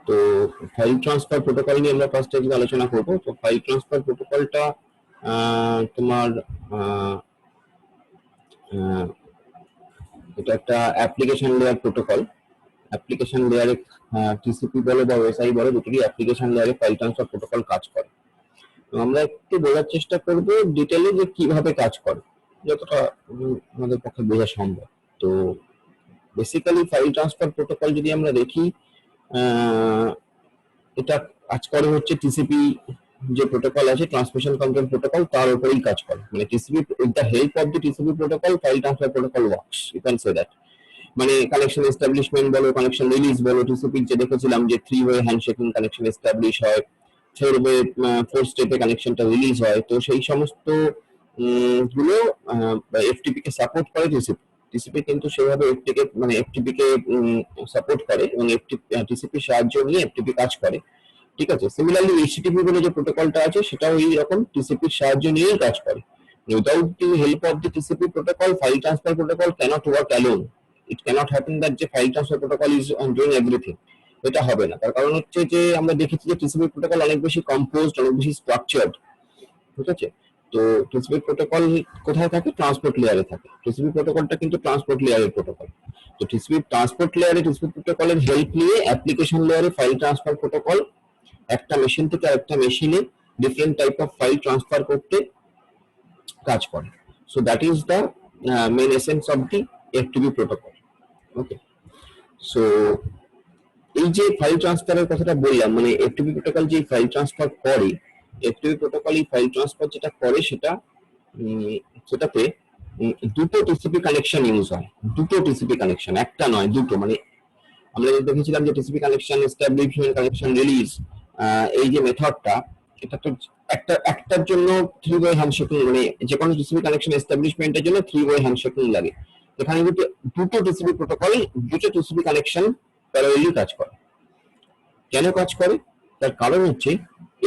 তো file transfer protocol নিয়ে আমরা ফার্স্ট আজকে আলোচনা করব। তো ফাইল ট্রান্সফার প্রোটোকলটা তোমার এটা একটা অ্যাপ্লিকেশন লেয়ার প্রোটোকল। অ্যাপ্লিকেশন লেয়ারে টিসিপি বলো বা ওএসআই বলো, দুটোরই অ্যাপ্লিকেশন লেয়ারে ফাইল ট্রান্সফার প্রোটোকল কাজ করে। তো আমরা একটু বোঝার চেষ্টা করব ডিটেইলে যে কিভাবে কাজ করে, যতটা আমাদের পক্ষে বোঝা সম্ভব। তো বেসিক্যালি ফাইল ট্রান্সফার প্রোটোকল যদি আমরা দেখি, এটা কাজ করে হচ্ছে টিসিপি যে প্রোটোকল আছে, ট্রান্সমিশন কন্ট্রোল প্রোটোকল, তার উপরেই কাজ করে। মানে TCP, with the help of the TCP protocol file transfer protocol works, you can say that. মানে কানেকশন এস্টাবলিশমেন্ট বলো, কানেকশন রিলিজ বলো, টিসিপি যে দেখেছিলাম যে 3 ওয়ে হ্যান্ডশেকিং কানেকশন এস্টাবলিশ হয়, 4 ওয়ে 4 স্টেপে কানেকশনটা রিলিজ হয়। তো সেই সমস্ত গুলো এফটিপি কে সাপোর্ট করে টিসিপি। টিসিপি কিন্তু সেভাবে এফটিপি কে সাপোর্ট করে এবং টিসিপি সাহায্য নিয়ে এফটিপি কাজ করে। ঠিক আছে। সিমিলারলি এইচটিটিপি বলে যে প্রোটোকলটা আছে, সেটাও এই রকম টিসিপির সাহায্য নিয়েই কাজ করে। Without the help of the TCP protocol, file transfer protocol cannot work alone. It cannot happen that যে file transfer protocol is doing everything. এটা হবে না। তার কারণ হচ্ছে যে আমরা দেখেছি যে টিসিপি প্রোটোকল অনেক বেশি কম্পোজড, অনেক বেশি স্ট্রাকচারড। ঠিক আছে। তো টিসিপি প্রোটোকল কোথায় থাকে? ট্রান্সপোর্ট লেয়ারে থাকে। টিসিপি প্রোটোকলটা কিন্তু ট্রান্সপোর্ট লেয়ারের প্রোটোকল। তো টিসিপি ট্রান্সপোর্ট লেয়ারে টিসিপি প্রোটোকলের হেল্প নিয়ে অ্যাপ্লিকেশন লেয়ারে ফাইল ট্রান্সফার প্রোটোকল একটা মেশিন থেকে আরেকটা মেশিনে different type of file transfer করতে কাজ করে। So that is the main essence of the FTP protocol. Okay. So এই যে ফাইল ট্রান্সফারের কথাটা বললাম, মানে এফটিপি প্রোটোকল যে ফাইল ট্রান্সফার করে, এফটিপি প্রোটোকল এই ফাইল ট্রান্সফার যেটা করে সেটাতে দুটো টিসিপি কানেকশন ইউজ হয়। দুটো টিসিপি কানেকশন, একটা নয়, দুটো। মানে আমরা দেখেছিলাম যে TCP connection establishment, connection release, এই যে মেথডটা, এটা তো একটার জন্য 3 ওয়ে হ্যান্ডশেকিং, মানে যে কোনো টিসিপি কানেকশন এস্টাবলিশমেন্টের জন্য 3 ওয়ে হ্যান্ডশেকিং লাগে। এখানে কিন্তু দুটো টিসিপি প্রোটোকল, দুটো টিসিপি কানেকশন প্যারালালি কাজ করে। কেন কাজ করে? তার কারণ হচ্ছে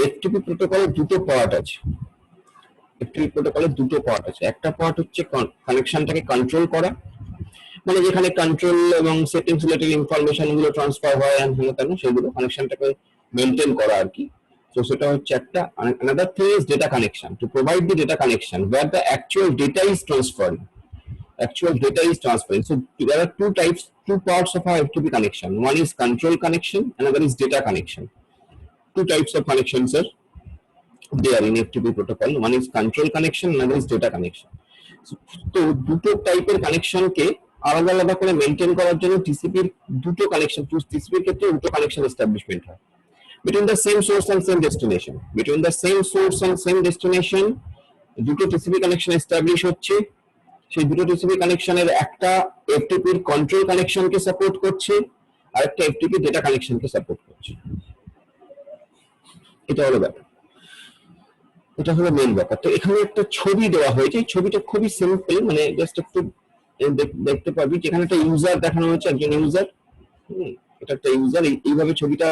এফটিপি প্রোটোকলের দুটো পার্ট আছে। এফটিপি প্রোটোকলের দুটো পার্ট আছে। একটা পার্ট হচ্ছে কানেকশনটাকে কন্ট্রোল করা, মানে যেখানে কন্ট্রোল এবং সেটিংস রিলেটেড ইনফরমেশন গুলো ট্রান্সফার হয় সেগুলো কানেকশনটাকে মেনটেন করা আর কি। তো সেটা হচ্ছে একটা। another thing is data connection, to provide the data connection where the actual data is transferred. So there are two parts of our FTP connection. One is control connection, another is data connection. Two types of connections are there in FTP protocol. One is control connection, another is data connection. তো দুটো টাইপের কানেকশনকে আলাদা আলাদা করে maintain করার জন্য টিসিপির দুটো connection, টিসিপির ক্ষেত্রে দুটো কানেকশন এস্টাবলিশমেন্ট হয় between the same source and same destination. Between the same source and same destination দুটো টিসিপি কানেকশন এস্টাবলিশ হচ্ছে। সেই দুটো টিসিপি কানেকশনের একটা এফটিপির কন্ট্রোল কানেকশনকে সাপোর্ট করছে, আর একটা এফটিপি ডেটা কানেকশনকে সাপোর্ট করছে। এটা হলো ব্যাপার, এটা হলো মেইন ব্যাপার। তো এখানে একটা ছবি দেওয়া হয়েছে, ছবিটা খুবই সিম্পল, মানে জাস্ট একটু দেখতে পাবি যেখানে একটা ইউজার দেখানো হয়েছে, একজন ইউজার। এটা একটা ইউজার, এইভাবে ছবিটা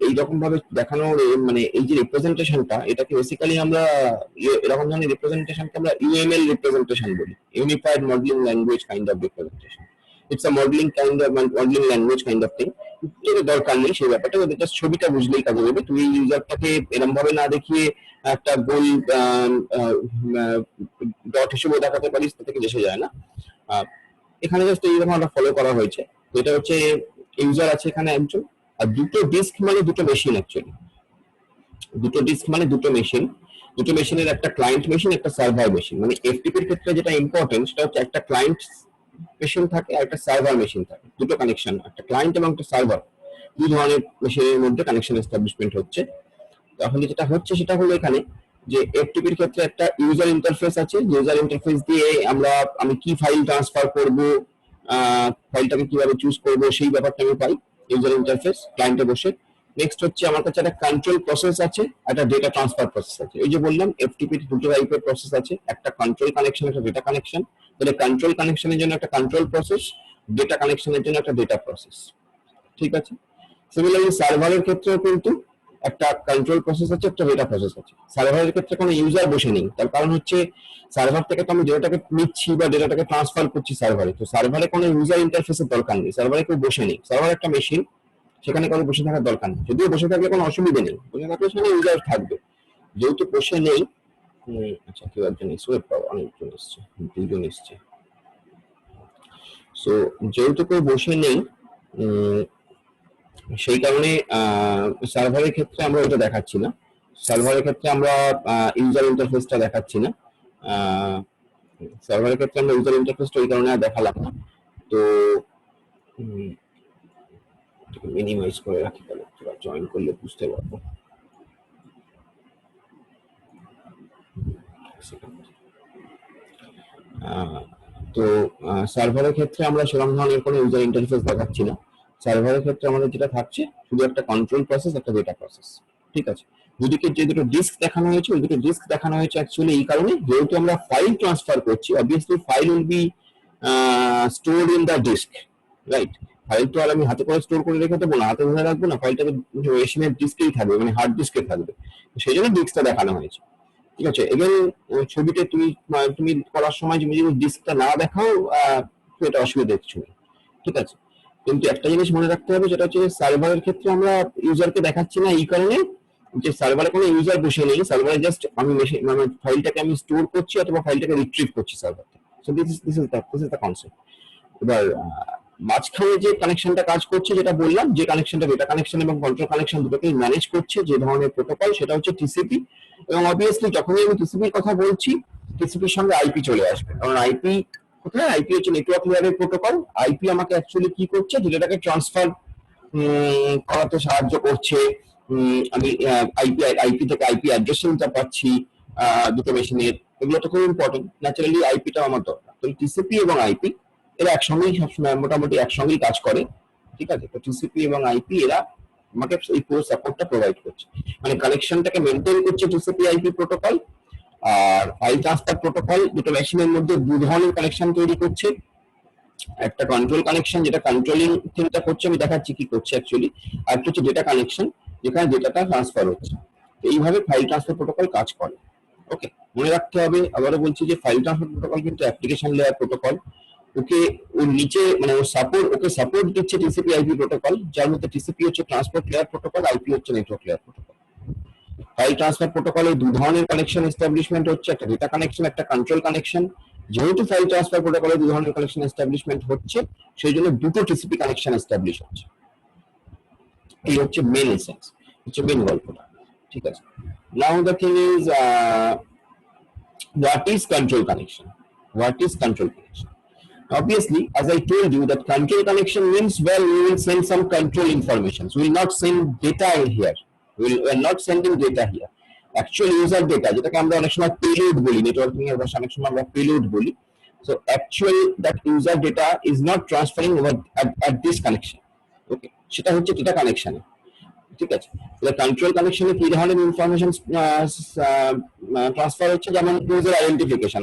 এইরকম ভাবে দেখানোর, মানে এই যে রিপ্রেজেন্টেশনটা, এটাকে বেসিক্যালি আমরা এরকম ধরনের রিপ্রেজেন্টেশনকে আমরা ইউএমএল রিপ্রেজেন্টেশন বলি, unified modelling language kind of representation. It's a modelling language kind of thing. তোর দরকার নেই সেই ব্যাপারটা, জাস্ট ছবিটা বুঝলেই কাজে দেবে। তুই ইউজারটাকে এরকম ভাবে না দেখিয়ে একটা গোল ডট হিসেবে দেখাতে পারিস, তাতে কিছু এসে যায় না। এখানে জাস্ট এইরকম একটা ফলো করা হয়েছে। এটা হচ্ছে ইউজার আছে এখানে একজন, আর দুটো ডিস্ক মানে দুটো মেশিন। অ্যাকচুয়ালি দুটো ডিস্ক মানে দুটো মেশিন। দুটো মেশিনের একটা ক্লায়েন্ট মেশিন, একটা সার্ভার মেশিন। মানে এফটিপির ক্ষেত্রে যেটা ইম্পর্টেন্ট সেটা হচ্ছে একটা ক্লায়েন্ট মেশিন থাকে আর একটা সার্ভার মেশিন থাকে। দুটো কানেকশন, একটা ক্লায়েন্ট এবং একটা সার্ভার, দুই ধরনের মেশিনের মধ্যে কানেকশন এস্টাবলিশমেন্ট হচ্ছে। তাহলে যেটা হচ্ছে সেটা হলো এখানে যে এফটিপির ক্ষেত্রে একটা ইউজার ইন্টারফেস আছে। ইউজার ইন্টারফেস দিয়ে আমি কি ফাইল ট্রান্সফার করব, ফাইলটাকে কিভাবে চুজ করব, সেই ব্যাপারটা আমি পাই ইউজার ইন্টারফেস ক্লায়েন্টে বসে। নেক্সট হচ্ছে আমার কাছে একটা কন্ট্রোল প্রসেস আছে, একটা ডেটা ট্রান্সফার প্রসেস আছে। এই যে বললাম এফটিপির দুটো টাইপের প্রসেস আছে, একটা কন্ট্রোল কানেকশন, একটা ডেটা কানেকশন। তাহলে কন্ট্রোল কানেকশনের জন্য একটা কন্ট্রোল প্রসেস, ডেটা কানেকশনের জন্য একটা ডেটা প্রসেস। ঠিক আছে। সিমিলারলি সার্ভারের ক্ষেত্রেও কিন্তু একটা কন্ট্রোল প্রসেস আছে, একটা ডেটা প্রসেস আছে। সার্ভারের ক্ষেত্রে কোনো ইউজার বসে নেই, তার কারণ হচ্ছে সার্ভার থেকে তো আমি ডেটাটাকে নিচ্ছি বা ডেটাটাকে ট্রান্সফার করছি সার্ভারে। তো সার্ভারে কোনো ইউজার ইন্টারফেসের দরকার নেই, সার্ভারে কেউ বসে নেই। সার্ভার একটা মেশিন, সেখানে কারো বসে থাকার দরকার নেই, যদিও বসে থাকলে কোনো অসুবিধা নেই, বসে থাকলে সেখানে ইউজার থাকবে, যেহেতু বসে নেই। আচ্ছা, কেউ একজন এসে, অনেকজন এসছে, দুজন এসছে। সো যেহেতু কেউ বসে নেই, সেই কারণে সার্ভারের ক্ষেত্রে আমরা ওটা দেখাচ্ছি না, সার্ভারের ক্ষেত্রে আমরা ইউজার ইন্টারফেসটা দেখাচ্ছি না, সার্ভারের ক্ষেত্রে আমরা ইউজার ইন্টারফেসটা ওই কারণে আর দেখালাম না। তো মিনিমাইজ করে রাখি, তাহলে তোরা জয়েন করলে বুঝতে পারবো। তো সার্ভারের ক্ষেত্রে আমরা সেরকম ধরনের কোনো ইউজার ইন্টারফেস দেখাচ্ছি না, সার্ভারের ক্ষেত্রে আমাদের যেটা থাকছে শুধু একটা কন্ট্রোল প্রসেস, একটা ডেটা প্রসেস, ঠিক আছে। দুদিকে যে দুটো ডিস্ক দেখানো হয়েছে, ওই দুটো ডিস্ক দেখানো হয়েছে অ্যাকচুয়ালি এই কারণে, যেহেতু আমরা ফাইল ট্রান্সফার করছি, obviously file will be stored in the disk, right. File তো আর আমি হাতে করে স্টোর করে রেখে দেবো না, হাতে ধরে রাখবো না, ফাইলটা মেশিনের ডিস্কেই থাকবে, মানে হার্ড ডিস্কে থাকবে, সেই জন্য ডিস্কটা দেখানো হয়েছে, ঠিক আছে। এবার ছবিতে তুমি করার সময় তুমি যদি ডিস্কটা না দেখাও, তো এটা অসুবিধা কিছু নেই, ঠিক আছে। কিন্তু একটা জিনিস মনে রাখতে হবে, যেটা হচ্ছে সার্ভারের ক্ষেত্রে আমরা ইউজারকে দেখাচ্ছি না এই কারণে যে সার্ভারে কোনো ইউজার বসে নেই, সার্ভারে জাস্ট আমি মানে ফাইলটাকে আমি স্টোর করছি অথবা ফাইলটাকে রিট্রিভ করছি সার্ভার থেকে। So this is the concept. এবার মাঝখানে যে কানেকশনটা কাজ করছে, যেটা বললাম, যে কানেকশনটা ডেটা কানেকশন এবং কন্ট্রোল কানেকশন দুটোকেই ম্যানেজ করছে, যে ধরনের প্রোটোকল, সেটা হচ্ছে টিসিপি। এবং অবভিয়াসলি যখনই আমি টিসিপির কথা বলছি, টিসিপির সঙ্গে আইপি চলে আসবে, কারণ আইপি কোথায়, আইপি হচ্ছে নেটওয়ার্ক লেয়ারের প্রোটোকল। আইপি আমাকে অ্যাকচুয়ালি কি করছে, ডেটাটাকে ট্রান্সফার করাতে সাহায্য করছে। আমি আইপি থেকে আইপি অ্যাড্রেসিংটা পাচ্ছি দুটো মেশিনের, এগুলো তো খুব ইম্পর্টেন্ট, ন্যাচারালি আইপিটাও আমার দরকার। তো টিসিপি এবং আইপি এরা একসঙ্গেই সবসময় মোটামুটি একসঙ্গেই কাজ করে, ঠিক আছে। তো টিসিপি এবং আইপি এরা আমাকে এই পুরো সাপোর্টটা প্রোভাইড করছে, মানে কানেকশনটাকে মেনটেন করছে টিসিপি আইপি প্রোটোকল। আর ফাইল ট্রান্সফার প্রোটোকল দুটো মেশিনের মধ্যে দু ধরনের কানেকশন তৈরি করছে, একটা কন্ট্রোল কানেকশন যেটা কন্ট্রোলিং থিংটা করছে, আমি দেখাচ্ছি কি করছে অ্যাকচুয়ালি, আর একটা হচ্ছে ডেটা কানেকশন যেখানে ডেটাটা ট্রান্সফার হচ্ছে। এইভাবে ফাইল ট্রান্সফার প্রোটোকল কাজ করে। ওকে, মনে রাখতে হবে, আবারও বলছি যে ফাইল ট্রান্সফার প্রোটোকল কিন্তু অ্যাপ্লিকেশন লেয়ার প্রোটোকল, ওকে ওর নিচে মানে ওকে সাপোর্ট দিচ্ছে টিসিপি আইপি প্রোটোকল, যার মধ্যে টিসিপি হচ্ছে ট্রান্সপোর্ট লেয়ার প্রোটোকল, আইপি হচ্ছে network layer protocol. File transfer প্রোটোকলে দু ধরনের কানেকশন এস্টাবলিশমেন্ট হচ্ছে, একটা ডেটা কানেকশন, একটা কন্ট্রোল কানেকশন। যেহেতু ফাইল ট্রান্সফার প্রোটোকলে দু ধরনের কানেকশন এস্টাবলিশমেন্ট হচ্ছে, সেই জন্য দুটো টিসিপি কানেকশন এস্টাবলিশ হচ্ছে। এই হচ্ছে মেন এসেন্স, হচ্ছে মেন গল্পটা, ঠিক আছে। Now the thing is, what is control connection? What is control connection? Obviously, as I told you, that control connection means, well, we will send some control information. So we will not send data in here. We are not sending data here. Actual user data, যেটাকে আমরা অনেক সময় payload বলি, networking এর ভাষায় অনেক সময় আমরা পেলোড বলি। So actual that user data is not transferring over at this connection. Okay, সেটা হচ্ছে data connection, ঠিক আছে। কন্ট্রোল কানেকশনে কি ধরনের ইনফরমেশন ট্রান্সফার হচ্ছে, যেমন ইউজার আইডেন্টিফিকেশন।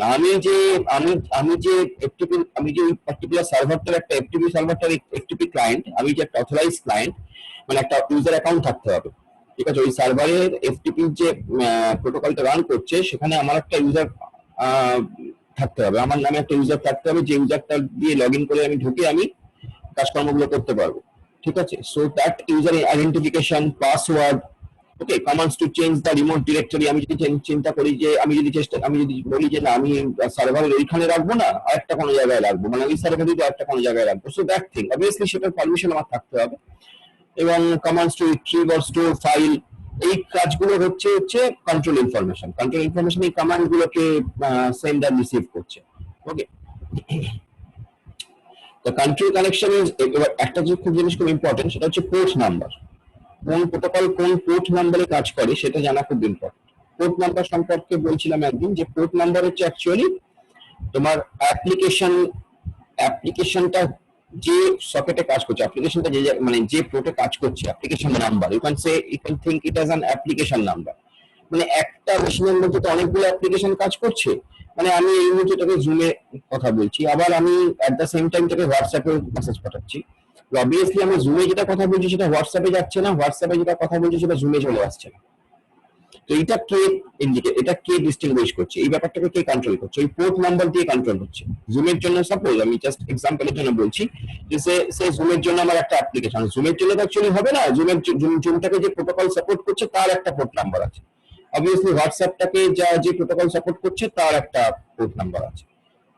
আমি যে পার্টিকুলার সার্ভারটার একটা এফটিপি সার্ভারটার এফটিপি ক্লায়েন্ট, আমি যে একটা অথরাইজ ক্লায়েন্ট, মানে একটা ইউজার অ্যাকাউন্ট থাকতে হবে, ঠিক আছে। ওই সার্ভারের এফটিপি যে প্রোটোকলটা রান করছে, সেখানে আমার একটা ইউজার থাকতে হবে, আমার নামে একটা ইউজার থাকতে হবে, যে ইউজারটা দিয়ে লগ ইন করে আমি ঢুকে আমি কাজকর্মগুলো করতে পারবো, ঠিক আছে। So that user identification, password, okay, commands to change the remote directory. আমি যদি চিন্তা করি যে আমি যদি বলি যে না, আমি সার্ভারের ওইখানে রাখবো না, আরেকটা কোনো জায়গায় রাখবো, মানে ওই সার্ভারে যদি আরেকটা কোনো জায়গায় রাখবো, সো দ্যাট থিং অবভিয়াসলি সেটার পারমিশন আমার থাকতে হবে। এবং commands to retrieve or store file, এই কাজগুলো হচ্ছে কন্ট্রোল ইনফরমেশন। কন্ট্রোল ইনফরমেশন এই কমান্ড গুলোকে সেন্ড আর রিসিভ করছে, okay. The control connection is, এবার একটা যে খুব জিনিস খুব ইম্পর্টেন্ট, সেটা হচ্ছে পোর্ট নাম্বার। কোন প্রোটোকল কোন পোর্ট নাম্বারে কাজ করে সেটা জানা খুব ইম্পর্টেন্ট। পোর্ট নাম্বার সম্পর্কে বলছিলাম একদিন, যে পোর্ট নাম্বার হচ্ছে অ্যাকচুয়ালি তোমার অ্যাপ্লিকেশনটা যে সকেটে কাজ করছে, অ্যাপ্লিকেশনটা যে মানে যে পোর্টে কাজ করছে, application number. You can think it as an application number. মানে একটা মেশিনের মধ্যে তো অনেকগুলো অ্যাপ্লিকেশন কাজ করছে, মানে আমি এই মুহূর্তে তোকে জুমে কথা বলছি, আবার আমি অ্যাট দ্য সেম টাইম তোকে হোয়াটসঅ্যাপে মেসেজ পাঠাচ্ছি। অবভিয়াসলি আমি জুমে যেটা কথা বলছি সেটা হোয়াটসঅ্যাপে যাচ্ছে না, হোয়াটসঅ্যাপে যেটা কথা বলছি সেটা জুমে চলে আসছে না, তো এটা কে ইন্ডিকেট, এটা কে ডিস্টিংগুইশ করছে, এই ব্যাপারটাকে কে কন্ট্রোল করছে, ওই পোর্ট নাম্বার দিয়ে কন্ট্রোল হচ্ছে। জুমের জন্য সাপোজ আমি জাস্ট এক্সাম্পলের জন্য বলছি যে সে জুমের জন্য আমার একটা অ্যাপ্লিকেশন, জুমের জন্য তো অ্যাকচুয়ালি হবে না, জুমটাকে যে প্রোটোকল সাপোর্ট করছে তার একটা পোর্ট নাম্বার আছে, অবভিয়াসলি হোয়াটসঅ্যাপটাকে যে প্রোটোকল সাপোর্ট করছে তার একটা পোর্ট নাম্বার আছে।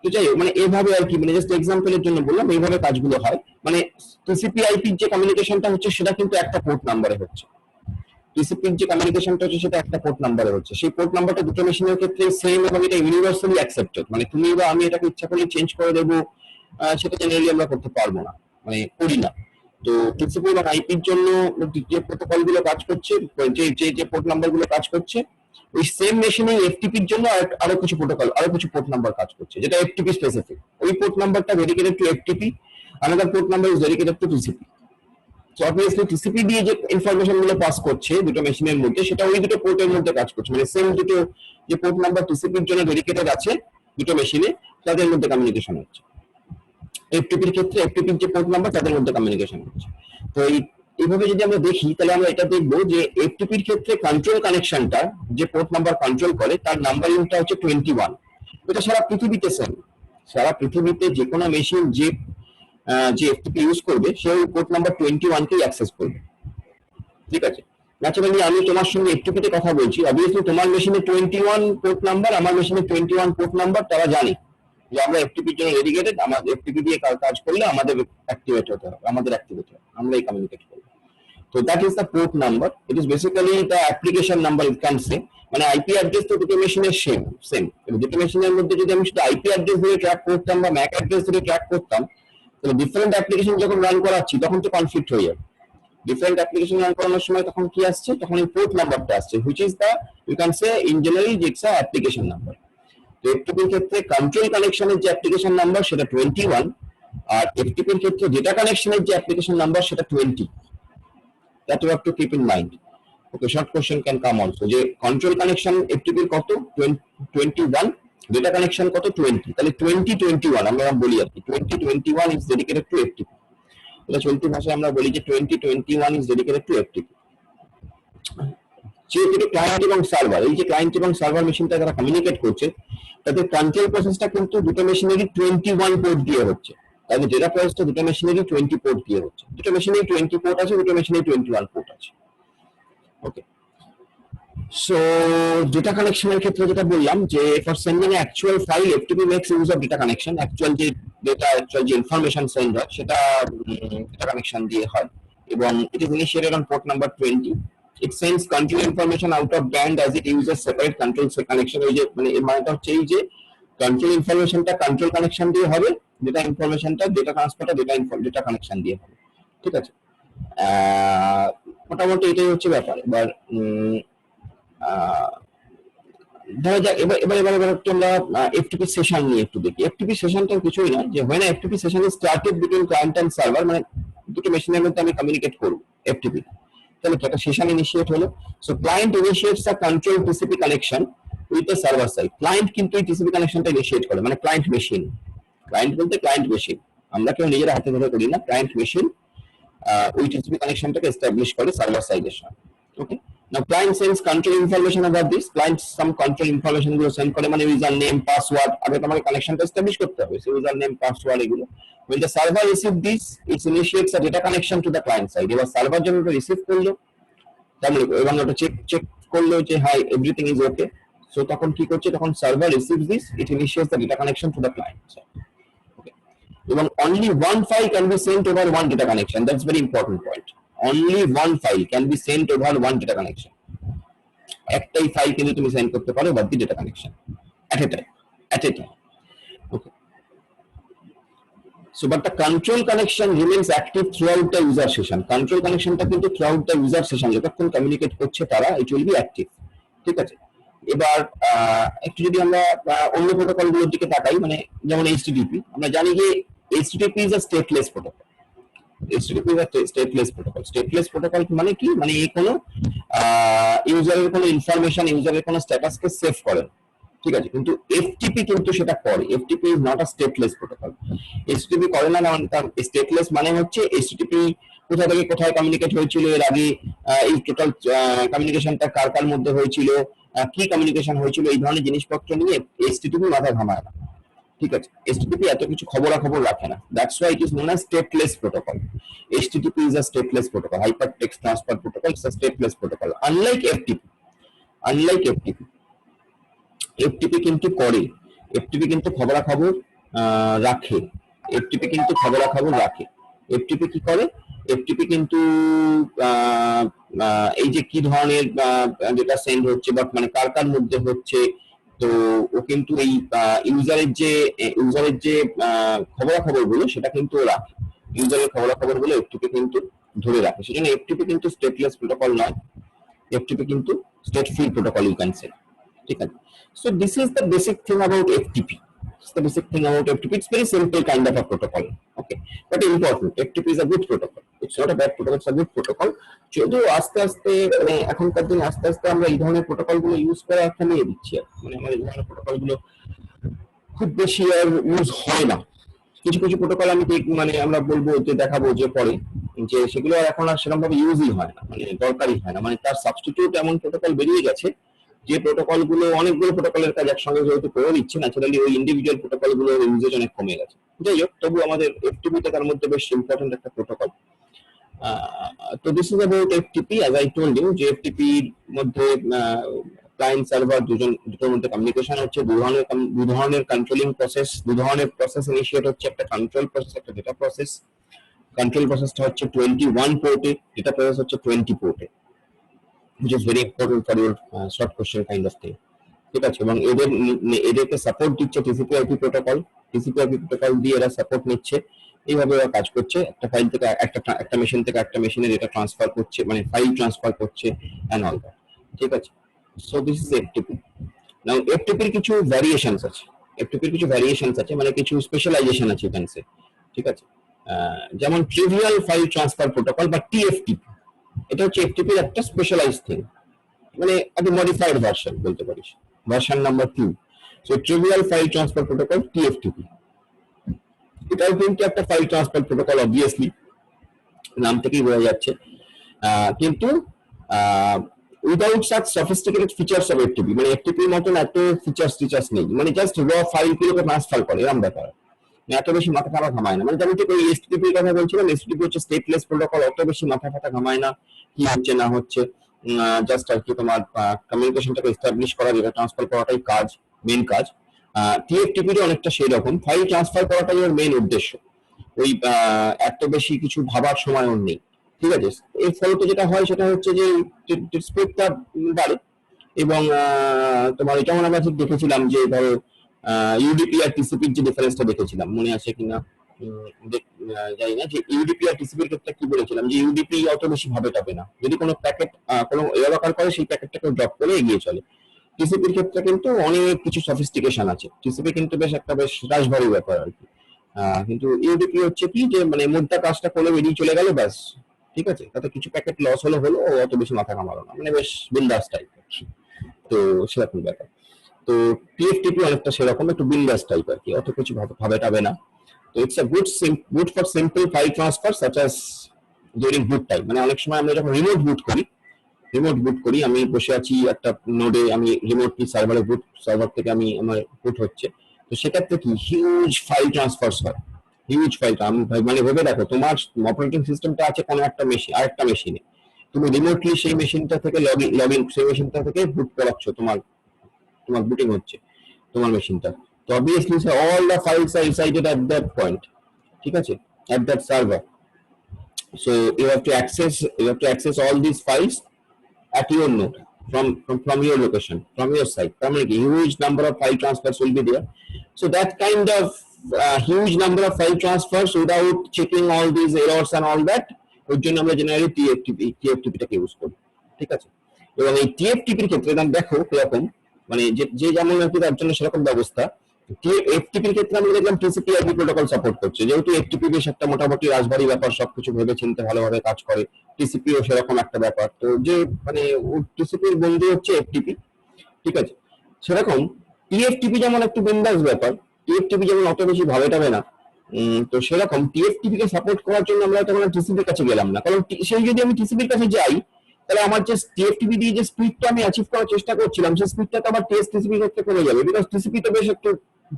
তো যাই হোক, মানে এভাবে আর কি, মানে জাস্ট এক্সাম্পলের জন্য বললাম এইভাবে কাজগুলো হয়। মানে টিসিপি আইপির যে কমিউনিকেশনটা হচ্ছে সেটা কিন্তু একটা পোর্ট নাম্বারে হচ্ছে, টিসিপির যে কমিউনিকেশনটা হচ্ছে সেটা একটা পোর্ট নাম্বারে হচ্ছে, সেই পোর্ট নাম্বারটা দুটো মেশিনের ক্ষেত্রে সেম এবং এটা ইউনিভার্সালি অ্যাকসেপ্টেড, মানে তুমি বা আমি এটাকে ইচ্ছা করলে চেঞ্জ করে দেবো সেটা জেনারেলি আমরা করতে পারবো না, মানে করি না। তো টিসিপি এবং আইপির জন্য যে প্রোটোকল গুলো কাজ করছে, যে পোর্ট নাম্বার গুলো কাজ করছে, ওই সেম মেশিনে এফটিপির জন্য আরো কিছু প্রোটোকল, আরো কিছু পোর্ট নাম্বার কাজ করছে যেটা এফটিপি স্পেসিফিক, ওই পোর্ট নাম্বারটা dedicated to FTP, another port number is dedicated to TCP. So obviously TCP দিয়ে যে ইনফরমেশন গুলো পাস করছে দুটো মেশিনের মধ্যে, সেটা ওই দুটো পোর্টের মধ্যে কাজ করছে, মানে সেম দুটো যে পোর্ট নাম্বার টিসিপির জন্য ডেডিকেটেড আছে দুটো মেশিনে, তাদের মধ্যে কমিউনিকেশন হচ্ছে। এফটিপির ক্ষেত্রে এফটিপির যে পোর্ট নাম্বার তাদের মধ্যে কমিউনিকেশন হচ্ছে। তো এইভাবে যদি আমরা দেখি তাহলে আমরা এটা দেখবো যে এফটিপির ক্ষেত্রে কন্ট্রোল কানেকশনটা যে পোর্ট নাম্বার কন্ট্রোল করে তার নাম্বারিংটা হচ্ছে 21। এটা সারা পৃথিবীতে সেম, সারা পৃথিবীতে যে কোনো মেশিন যে এফটিপি ইউজ করবে সে ওই পোর্ট নাম্বার 21 কেই অ্যাক্সেস করবে, ঠিক আছে। ন্যাচারালি আমি তোমার সঙ্গে এফটিপি তে কথা বলছি, অবভিয়াসলি তোমার মেশিনে 21 পোর্ট নাম্বার, আমার মেশিনে 21 পোর্ট নাম্বার, তারা জানে যে আমরা এফটিপির জন্য ডেডিকেটেড, আমাদের এফটিপি দিয়ে কাজ করলে আমাদের অ্যাক্টিভেট হতে হবে, আমাদের অ্যাক্টিভেট হবে, আমরাই কমিউনিকেট করব। তো that is the port number, it is basically the application number it can say. মানে আইপি অ্যাড্রেস তো দুটো মেশিনের সেম, দুটো মেশিনের মধ্যে যদি আমি শুধু আইপি অ্যাড্রেস ধরে ট্র্যাক করতাম বা ম্যাক অ্যাড্রেস ধরে ট্র্যাক করতাম, তাহলে ডিফারেন্ট অ্যাপ্লিকেশন যখন রান করাচ্ছি তখন তো কনফ্লিক্ট হয়ে যাবে। ডিফারেন্ট অ্যাপ্লিকেশন রান করানোর সময় তখন কি আসছে, তখন এই পোর্ট নাম্বারটা আসছে, which is the you can say in generally it's a application number. তো এফটিপির ক্ষেত্রে কন্ট্রোল কানেকশনের যে অ্যাপ্লিকেশন নাম্বার সেটা 21, আর এফটিপির ক্ষেত্রে ডেটা কানেকশনের যে অ্যাপ্লিকেশন নাম্বার সেটা 20। That you have to keep in mind. Okay, short question can come also. যে control connection এফটিপির কত 21, ডেটা কানেকশন কত 20, তাহলে 2021 আমরা বলি আর কি 2021 is dedicated to FTP। এটা চলতি ভাষায় আমরা বলি যে 2021 is dedicated to FTP। যেহেতু ক্লায়েন্ট এবং সার্ভার, এই যে ক্লায়েন্ট এবং সার্ভার মেশিনটা যারা কমিউনিকেট করছে তাদের কন্ট্রোল প্রসেসটা কিন্তু দুটো মেশিনেরই 21 পোর্ট দিয়ে হচ্ছে, তাহলে ডেটা প্রসেসটা দুটো মেশিনেরই 20 পোর্ট দিয়ে হচ্ছে, দুটো মেশিনেরই 20 পোর্ট আছে, দুটো মেশিনেরই 21 পোর্ট আছে। ওকে, সো ডেটা কানেকশনের ক্ষেত্রে যেটা বললাম যে for sending actual file FTP makes use of data connection, actual যে ইনফরমেশন সেন্ড হয় সেটা ডেটা কানেকশন দিয়ে হয়, এবং it is initiated on port number 20। It sends control information out of band as it uses separate control connection। ওই যে মানে এর মানেটা হচ্ছে এই যে কন্ট্রোল ইনফরমেশনটা কন্ট্রোল কানেকশন দিয়ে হবে, ডেটা ইনফরমেশনটা ডেটা ট্রান্সফারটা ডেটা কানেকশন দিয়ে হবে, ঠিক আছে। মোটামুটি এটাই হচ্ছে ব্যাপার। এবার ধরা যাক এবার একটু আমরা এফটিপি সেশন নিয়ে একটু দেখি। এফটিপি সেশনটা কিছুই না, যে হয় না FTP session is started between client and server, মানে দুটো মেশিনের মধ্যে আমি কমিউনিকেট করব এফটিপি, তাহলে একটা সেশন ইনিশিয়েট হলো। So client initiates a control TCP connection with the server side. Client কিন্তু এই টিসিপি কানেকশনটা ইনিশিয়েট করে, মানে ক্লায়েন্ট মেশিন, ক্লায়েন্ট বলতে ক্লায়েন্ট মেশিন, আমরা কেউ নিজেরা হাতে ধরে করি না, ক্লায়েন্ট মেশিন ওই টিসিপি কানেকশনটাকে এস্টাবলিশ করে সার্ভার সাইডের সাথে। Okay, now client sends control information about this, client some control information গুলো সেন্ড করে, মানে ইউজার নেম পাসওয়ার্ড, আগে তোমাকে কানেকশনটা এস্টাবলিশ করতে হবে, সো ইউজার নেম পাসওয়ার্ড এগুলো। when the server receive this it initiates a data connection to the client side। এবার সার্ভার যখন এটা রিসিভ করলো তাহলে এবং ওটা চেক করলো যে hi everything is okay, so তখন কি করছে, তখন server receives this, it initiates the data connection to the client side. Okay, এবং only one file can be sent over one data connection, that's very important point। only one file can be sent over one data connection, একটাই file কিন্তু তুমি send করতে পারো বাদ দিয়ে data connection at a time। Okay, so but the control connection remains active throughout the user session। control connectionটা কিন্তু throughout the user session যতক্ষণ communicate করছে তারা it will be active, ঠিক আছে। এবার একটু যদি আমরা অন্য প্রোটোকল গুলোর দিকে তাকাই, মানে যেমন HTTP, আমরা জানি যে HTTP is a stateless protocol। HTTP is a stateless protocol। stateless protocol মানে কি, মানে এই কোনো ইউজারের কোনো ইনফরমেশন, ইউজারের কোনো স্ট্যাটাসকে সেভ করে, ঠিক আছে। কিন্তু এফটিপি কিন্তু সেটা করে, FTP is not a stateless protocol. HTTP করে না, তার স্টেটলেস মানে হচ্ছে HTTP কোথা থেকে কোথায় কমিউনিকেট হয়েছিল এর আগে, এই টোটাল কমিউনিকেশনটা কার কার মধ্যে হয়েছিল, কি কমিউনিকেশন হয়েছিল, এই ধরনের জিনিসপত্র নিয়ে এইচটিটিপি মাথা ঘামায় না। ঠিক আছে, এইচটিটিপি এত কিছু খবরাখবর রাখে না, that's why it is known as stateless protocol. HTTP is a stateless protocol, hyper text transfer protocol, it's a stateless protocol, unlike FTP. Unlike FTP, FTP কিন্তু করে, এফটিপি কিন্তু খবরাখবর রাখে, এফটিপি কিন্তু খবরাখবর রাখে। এফটিপি কি করে, এফটিপি কিন্তু এই যে কি ধরনের ডেটা সেন্ড হচ্ছে বা মানে কার কার মধ্যে হচ্ছে, তো ও কিন্তু এই ইউজারের যে খবরাখবর গুলো সেটা কিন্তু ও রাখে, ইউজারের খবরাখবর গুলো এফটিপি কিন্তু ধরে রাখে। সেজন্য এফটিপি কিন্তু স্টেটলেস প্রোটোকল নয়, এফটিপি কিন্তু state free protocol you can say. ঠিক আছে, so this is the basic thing about FTP. It's the basic thing about FTP. It's very simple kind of a protocol. Okay, but important. FTP is a good protocol. It's not a bad protocol. It's a good protocol. যদিও আস্তে আস্তে মানে এখনকার দিনে আস্তে আস্তে আমরা এই ধরনের প্রোটোকল গুলো ইউজ করা কমিয়ে দিচ্ছি, মানে আমরা এই ধরনের প্রোটোকল গুলো খুব বেশি আর ইউজ হয় না। কিছু কিছু প্রোটোকল আমি মানে আমরা বলবো যে দেখাবো যে পরে যে সেগুলো এখন আর সেরকম ভাবে ইউজই হয় না, মানে দরকারই হয় না, মানে তার সাবস্টিটিউট এমন প্রোটোকল বেরিয়ে গেছে যে প্রোটোকল গুলো অনেকগুলো প্রোটোকলের কাজ একসঙ্গে যেহেতু করে দিচ্ছে, ন্যাচারালি ওই ইন্ডিভিজুয়াল প্রোটোকল গুলোর ইউজেজ অনেক কমে গেছে। যাই হোক, তবু আমাদের এফটিপিটা তার মধ্যে বেশ ইম্পর্টেন্ট একটা প্রোটোকল। তো this is about FTP. As I told you যে এফটিপির মধ্যে ক্লায়েন্ট সার্ভার দুটোর মধ্যে কমিউনিকেশন হচ্ছে, দু ধরনের কন্ট্রোলিং প্রসেস, দু ধরনের প্রসেস ইনিশিয়েট হচ্ছে, একটা কন্ট্রোল প্রসেস, একটা ডেটা প্রসেস। কন্ট্রোল প্রসেসটা হচ্ছে 21 পোর্টে, ডেটা প্রসেস হচ্ছে 20 পোর্টে, which is very important for your short question kind of thing. ঠিক আছে, এবং এদেরকে সাপোর্ট দিচ্ছে টিসিপি/আইপি প্রোটোকল, টিসিপি/আইপি প্রোটোকল দিয়ে এরা সাপোর্ট নিচ্ছে, এইভাবে ওরা কাজ করছে, একটা ফাইল থেকে একটা মেশিন থেকে একটা মেশিনে ডেটা ট্রান্সফার করছে, মানে ফাইল ট্রান্সফার করছে এন্ড অল দ্যাট। ঠিক আছে, সো দিস ইজ এফটিপি। নাও এফটিপির কিছু ভ্যারিয়েশনস আছে, এফটিপির কিছু ভ্যারিয়েশনস আছে, মানে কিছু স্পেশালাইজেশন আছে এখানে। ঠিক আছে, যেমন ট্রিভিয়াল ফাইল ট্রান্সফার প্রোটোকল বা টিএফটিপি, এটা হচ্ছে এফটিপির একটা স্পেশালাইজড থিং, মানে একটা মডিফাইড ভার্সন বলতে পারিস, version number 2। So trivial file transfer protocol TFTP, এটাও কিন্তু একটা ফাইল ট্রান্সফার প্রোটোকল, অবভিয়াসলি নাম থেকেই বোঝা যাচ্ছে, কিন্তু without such sophisticated features of FTP, মানে এফটিপির মতন এত ফিচার্স নেই, মানে জাস্ট র ফাইলগুলোকে ট্রান্সফার করে এরকম ব্যাপার, এত বেশি মাথা ফাটা ঘামায় না। মানে যেমন ঠিক ওই এসটিপির কথা বলছিলাম, এসটিপি হচ্ছে স্টেটলেস প্রোটোকল, অত বেশি মাথা ফাটা ঘামায় না কি হচ্ছে না হচ্ছে, জাস্ট আর কি তোমার কমিউনিকেশনটাকে এস্টাবলিশ করা, ডেটা ট্রান্সফার করাটাই কাজ, মেইন কাজ। টিএফটিপির অনেকটা সেই রকম, ফাইল ট্রান্সফার করাটাই ওর মেইন উদ্দেশ্য, ওই এত বেশি কিছু ভাবার সময় ওর নেই। ঠিক আছে, এর ফলত যেটা হয় সেটা হচ্ছে যে স্পিডটা বাড়ে, এবং তোমার যেমন আমরা ঠিক দেখেছিলাম যে ধরো ইউডিপি আর টিসিপির যে ডিফারেন্সটা দেখেছিলাম, মনে আছে কিনা জানি না, যে ইউডিপি আর টিসিপির ক্ষেত্রে কি বলেছিলাম যে ইউডিপি অত বেশি ভাবে টাবে না, যদি কোনো প্যাকেট কোনো এরর অকার করে সেই প্যাকেটটাকে ড্রপ করে এগিয়ে চলে। টিসিপির ক্ষেত্রে কিন্তু অনেক কিছু সফিস্টিকেশন আছে, টিসিপি কিন্তু বেশ রাশভারী ব্যাপার আর কি, কিন্তু ইউডিপি হচ্ছে কি যে মানে মোদ্দা কাজটা করে বেরিয়ে চলে গেল ব্যাস। ঠিক আছে, তাতে কিছু প্যাকেট লস হলো, অত বেশি মাথা ঘামালো না, মানে বেশ বিন্দাস টাইপ, তো সেরকম ব্যাপার। তো টিএফটিপি অনেকটা সেরকম, একটু বিন্দাস টাইপ আর কি, অত কিছু ভাবে টাবে না। তো it's a good for simple file transfer such as during boot time, মানে অনেক সময় আমরা যখন রিমোট বুট করি, আমি বসে আছি একটা নোডে, আমি রিমোটলি সার্ভার থেকে আমি আমার বুট হচ্ছে, তো সেক্ষেত্রে কি হিউজ ফাইল ট্রান্সফার হয়, হিউজ ফাইল। আমি মানে ভেবে দেখো, তোমার অপারেটিং সিস্টেমটা আছে কোনো একটা মেশিন, আরেকটা মেশিনে, তুমি রিমোটলি সেই মেশিনটা থেকে লগইন সেই মেশিনটা থেকে বুট করাচ্ছ, তোমার বুটিং হচ্ছে তোমার মেশিনটা, তো obviously all the files are resided at that point. ঠিক আছে, at that server, so you have to access all these files at your node from your location, from your site. I mean, huge number of file transfers will be there, so that kind of huge number of file transfers without checking all these errors and all that, ওই জন্য আমরা generally টিএফটিপিটাকে use করি। ঠিক আছে, এবং এই টিএফটিপির ক্ষেত্রে দেখো কিরকম, মানে যে যেমন আর কি তার জন্য সেরকম ব্যবস্থা। এফটিপির ক্ষেত্রে আমরা দেখলাম টিসিপি/আইপি প্রোটোকল সাপোর্ট করছে, যেহেতু এফটিপি বেশ একটা মোটামুটি রাজবাড়ি ব্যাপার, সবকিছু ভেবে চিন্তে ভালোভাবে কাজ করে, টিসিপিও সেরকম একটা ব্যাপার, তো যে মানে টিসিপির বন্ধু হচ্ছে এফটিপি। ঠিক আছে, সেরকম টিএফটিপি যেমন একটু বিন্দাস ব্যাপার, টিএফটিপি যেমন অত বেশি ভাবে টাবে না, তো সেরকম টিএফটিপি কে সাপোর্ট করার জন্য আমরা তখন টিসিপির কাছে গেলাম না, কারণ সেই যদি আমি টিসিপির কাছে যাই তাহলে আমার যে টিএফটিপি দিয়ে যে স্পিডটা আমি অ্যাচিভ করার চেষ্টা করছিলাম সেই স্পিডটা তো আবার টিএসটিসিপি ক্ষেত্রে কমে যাবে, বিকজ টিসিপি তো বেশ একটু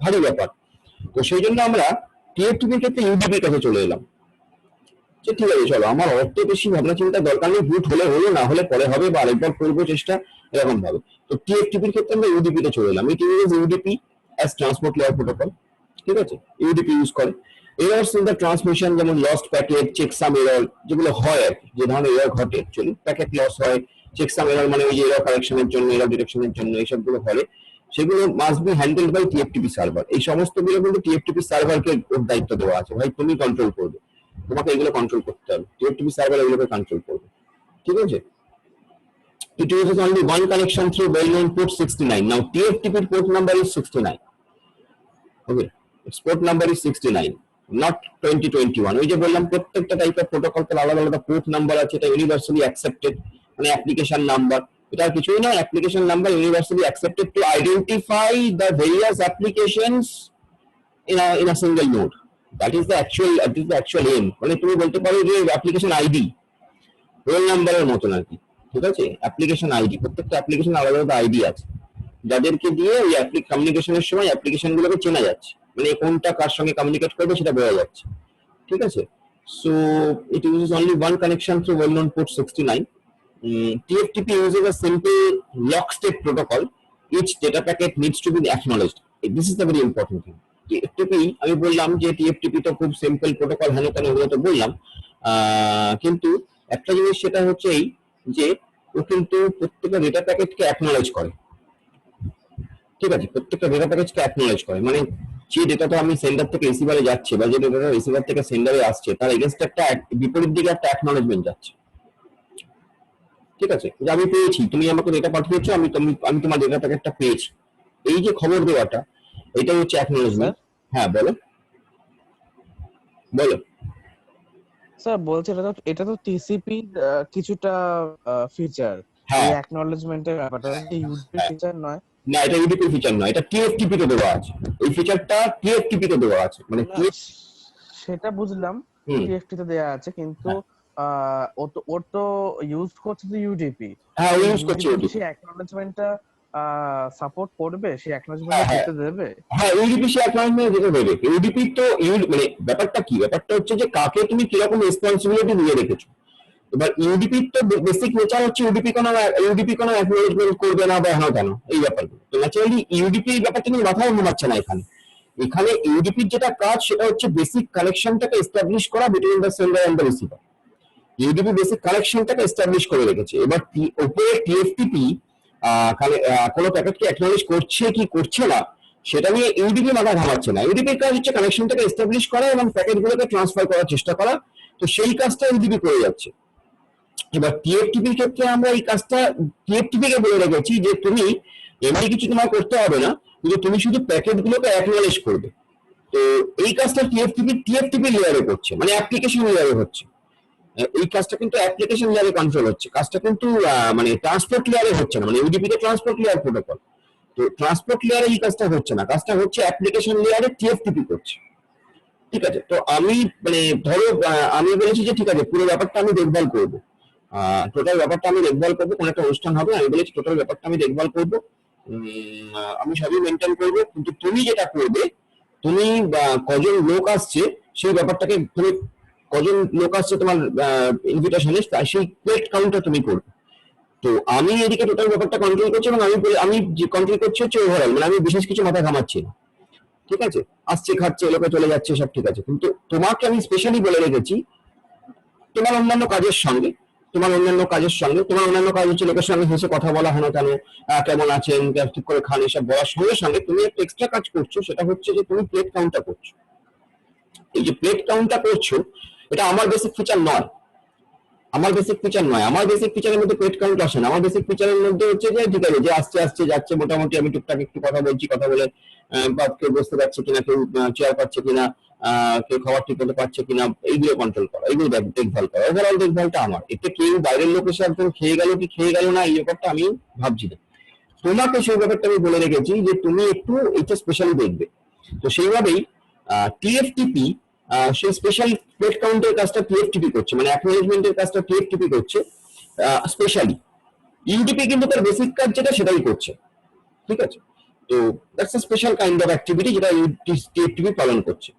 ভারী ব্যাপার। তো সেই জন্য আমরা টিএফটিপির ক্ষেত্রে ইউডিপির কাছে চলে এলাম যে ঠিক আছে চলো আমার অত বেশি ভাবনা চিন্তা দরকার নেই, ভুট হলে হলো না হলে পরে হবে বা আরেকবার করবো চেষ্টা, এরকম ভাবে। তো টিএফটিপির ক্ষেত্রে আমরা ইউডিপি তে চলে এলাম। It uses UDP as transport layer protocol, ঠিক আছে, ইউডিপি ইউজ করে। এরর্স ইন দ্য ট্রান্সমিশন যেমন লস্ট প্যাকেট, চেকসাম এরর যেগুলো হয় আর কি, যে ধরনের এরর ঘটে অ্যাকচুয়ালি, প্যাকেট লস হয়, চেকসাম এরর মানে ওই যে এরর কারেকশনের জন্য, এরর ডিটেকশনের জন্য এইসবগুলো হয়, সেগুলো must be handled by TFTP server. এই সমস্ত গুলো কিন্তু টিএফটিপি সার্ভারকে ওর দায়িত্ব দেওয়া আছে, ভাই তুমি কন্ট্রোল করবে, তোমাকে এগুলো কন্ট্রোল করতে হবে, টিএফটিপি সার্ভার এগুলোকে কন্ট্রোল করবে, ঠিক আছে। It uses only one connection through well-known port 69. Now TFTP port number is 69. Okay, its port number is 69, not 2021. ওই যে বললাম প্রত্যেকটা টাইপের প্রোটোকলকে আলাদা আলাদা পোর্ট নাম্বার আছে, এটা ইউনিভার্সালি অ্যাকসেপ্টেড, মানে অ্যাপ্লিকেশন নাম্বার, এটা কিছুই না, application number universally accepted to identify the various applications in a single node. That is the actual aim. মানে তুমি বলতে পারো যে অ্যাপ্লিকেশন আইডি রোল নাম্বারের মতন আর কি, ঠিক আছে। অ্যাপ্লিকেশন আইডি, প্রত্যেকটা অ্যাপ্লিকেশন আলাদা আলাদা আইডি আছে, যাদেরকে দিয়ে ওই কমিউনিকেশনের সময় অ্যাপ্লিকেশন গুলোকে চেনা যাচ্ছে, মানে কোনটা কার সঙ্গে কমিউনিকেট করবে সেটা বোঝা যাচ্ছে, ঠিক আছে। So it uses only one connection through well known port 69. TFTP uses a simple lockstep protocol. Each data packet needs to be acknowledged. This is the very important thing. TFTP আমি বললাম যে TFTP তো খুব simple protocol, হ্যাঁ কেন ওগুলো তো বললাম, কিন্তু একটা জিনিস সেটা হচ্ছে এই যে ও কিন্তু প্রত্যেকটা ডেটা প্যাকেটকে অ্যাকনলেজ করে, ঠিক আছে, প্রত্যেকটা ডেটা প্যাকেজকে অ্যাকনলেজ করে, মানে যে ডেটাটা আমি সেন্ডার থেকে রিসিভারে যাচ্ছে বা যে ডেটাটা রিসিভার থেকে সেন্ডারে আসছে তার এগেইনস্ট একটা বিপরীত দিকে একটা অ্যাকনলেজমেন্ট যাচ্ছে, ঠিক আছে, যে আমি পেয়েছি, তুমি আমাকে ডেটা পাঠিয়েছো, আমি তোমার ডেটা প্যাকেটটা পেয়েছি, এই যে খবর দেওয়াটা এটাই হচ্ছে অ্যাকনলেজমেন্ট। হ্যাঁ বলো বলো। স্যার বলছি এটা তো টিসিপি কিছুটা ফিচার, হ্যাঁ এই অ্যাকনলেজমেন্টের ব্যাপারটা ইউডিপি ফিচার নয়। না, এটা ইউডিপি ফিচার নয়, এটা টিএফটিপি তে দেওয়া আছে, এই ফিচারটা টিএফটিপি তে দেওয়া আছে, মানে সেটা বুঝলাম টিএফটি তে দেয়া আছে, কিন্তু ওর তো ইউজ করছে তো ইউডিপি। হ্যাঁ ও ইউজ করছে ইউডিপি, সেই অ্যাকনলেজমেন্টটা সাপোর্ট করবে, সেই অ্যাকনলেজমেন্ট দিতে দেবে। হ্যাঁ ইউডিপি সে অ্যাকনলেজমেন্ট দিতে দেবে। ইউডিপি তো মানে ব্যাপারটা কি, ব্যাপারটা হচ্ছে যে কাকে তুমি কিরকম রেসপন্সিবিলিটি দিয়ে রেখেছো। এবার ইউডিপি তো বেসিক নেচার হচ্ছে ইউডিপি কোনো অ্যাকনলেজমেন্ট করবে না বা হ্যাঁ কেন এই ব্যাপারগুলো, তো ন্যাচারালি ইউডিপি ব্যাপারটা কিন্তু মাথায় ঘুমাচ্ছে না এখানে। এখানে ইউডিপির যেটা কাজ সেটা হচ্ছে বেসিক কানেকশনটাকে এস্টাবলিশ করা between the sender and the receiver. UDP basic কানেকশনটাকে এস্টাবলিশ করে রেখেছে। এবার উপরে টিএফটিপি কোনো প্যাকেটকে অ্যাকনলেজ করছে কি করছে না সেটা নিয়ে ইউডিপি মাথা ঘামাচ্ছে না। ইউডিপির কাজ হচ্ছে কানেকশনটাকে এস্টাবলিশ করা এবং প্যাকেটগুলোকে ট্রান্সফার করার চেষ্টা করা, তো সেই কাজটা ইউডিপি করে যাচ্ছে। এবার টিএফটিপির ক্ষেত্রে আমরা এই কাজটা টিএফটিপি কে বলে রেখেছি যে তুমি এমনি কিছু তোমার করতে হবে না, কিন্তু তুমি শুধু প্যাকেটগুলোকে অ্যাকনলেজ করবে। তো এই কাজটা টিএফটিপি লেয়ারে করছে, মানে অ্যাপ্লিকেশন লেয়ারে হচ্ছে। এই কাজটা কিন্তু অ্যাপ্লিকেশন লেয়ারে কন্ট্রোল হচ্ছে, কাজটা কিন্তু মানে ট্রান্সপোর্ট লেয়ারে হচ্ছে না, মানে ইউডিপি তে ট্রান্সপোর্ট লেয়ার প্রোটোকল, তো ট্রান্সপোর্ট লেয়ারে এই কাজটা হচ্ছে না, কাজটা হচ্ছে অ্যাপ্লিকেশন লেয়ারে টিএফটিপি করছে, ঠিক আছে। তো আমি মানে ধরো আমি বলেছি যে ঠিক আছে পুরো ব্যাপারটা আমি দেখভাল করবো, টোটাল ব্যাপারটা আমি দেখভাল করবো, কোন একটা অনুষ্ঠান হবে আমি বলেছি টোটাল ব্যাপারটা আমি দেখভাল করবো, আমি সবই মেনটেন করবো, কিন্তু তুমি যেটা করবে তুমি কজন লোক আসছে সেই ব্যাপারটাকে তুমি কজন লোক আসছে তোমার ইনভিটেশনে সেই প্লেট কাউন্টটা তুমি করবে। তো আমি এদিকে টোটাল ব্যাপারটা কন্ট্রোল করছি এবং আমি যে কন্ট্রোল করছি হচ্ছে ওভারঅল, মানে আমি বিশেষ কিছু মাথা ঘামাচ্ছি না, ঠিক আছে, আসছে খাচ্ছে লোকে চলে যাচ্ছে সব ঠিক আছে, কিন্তু তোমাকে আমি স্পেশালি বলে রেখেছি তোমার অন্যান্য কাজের সঙ্গে তোমার অন্যান্য কাজ হচ্ছে লোকের সঙ্গে হেসে কথা বলা, হলো কেন কেমন আছেন ঠিক করে খান এসব বলার সঙ্গে সঙ্গে তুমি একটা এক্সট্রা কাজ করছো, সেটা হচ্ছে যে তুমি প্লেট কাউন্টটা করছো। এই যে প্লেট কাউন্টটা করছো এটা আমার বেসিক ফিচার নয়, আমার বেসিক ফিচারের মধ্যে প্লেট কাউন্ট আসে না। আমার বেসিক ফিচারের মধ্যে হচ্ছে যে ঠিক আছে যে আসছে আসছে যাচ্ছে মোটামুটি আমি টুকটাক একটু কথা বলছি, কথা বলে বা কেউ বসতে পারছে কিনা, কেউ চেয়ার পাচ্ছে কিনা, কেউ খাবার ঠিক মতো পাচ্ছে কিনা, এইগুলো কন্ট্রোল করা, এইগুলো দেখভাল করা, ওভারঅল দেখভালটা আমার। এতে কেউ বাইরের লোক এসে একদম খেয়ে গেল কি খেয়ে গেল না এই ব্যাপারটা আমি ভাবছি না। তোমাকে সেই ব্যাপারটা আমি বলে রেখেছি যে তুমি একটু এটা স্পেশালি দেখবে। তো সেইভাবেই টিএফটিপি সেই স্পেশাল প্লেট কাউন্টের কাজটা টিএফটিপি করছে, মানে অ্যাকনোলেজমেন্টের কাজটা টিএফটিপি করছে স্পেশালি। ইউডিপি কিন্তু তার বেসিক কাজ যেটা সেটাই করছে, ঠিক আছে। তো that's a special kind of activity যেটা টিএফটিপি পালন করছে।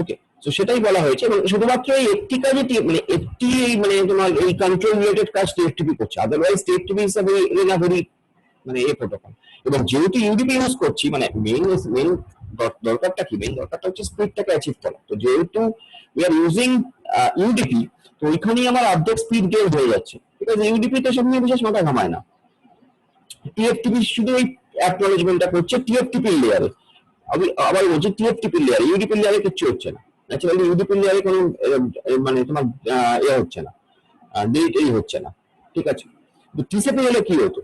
ওকে, তো সেটাই বলা হয়েছে, এবং শুধুমাত্র এই একটি কাজে মানে একটি মানে তোমার এই কন্ট্রোল রিলেটেড কাজ টিএফটিপি করছে, otherwise TFTP is a very মানে এ প্রোটোকল। এবং যেহেতু ইউডিপি ইউজ করছি, মানে মেইন দরকারটা কি, মেইন দরকারটা হচ্ছে স্পিডটাকে অ্যাচিভ করা। তো যেহেতু উই আর ইউজিং ইউডিপি, তো ওইখানেই আমার অর্ধেক স্পিড গেইন হয়ে যাচ্ছে, ঠিক আছে। ইউডিপি তো সব নিয়ে বিশেষ মাথা ঘামায় না, টিএফটিপি শুধু ওই অ্যাকনোলেজমেন্টটা করছে টিএফটিপি লেয়ারে। আমি আবার বলছি টিএফটিপি লেয়ারে, ইউডিপি লেয়ারে কিছু হচ্ছে না। ন্যাচারালি ইউডিপি লেয়ারে কোনো মানে তোমার এ হচ্ছে না, ডিলিটই হচ্ছে না, ঠিক আছে। তো টিসিপি হলে কি হতো,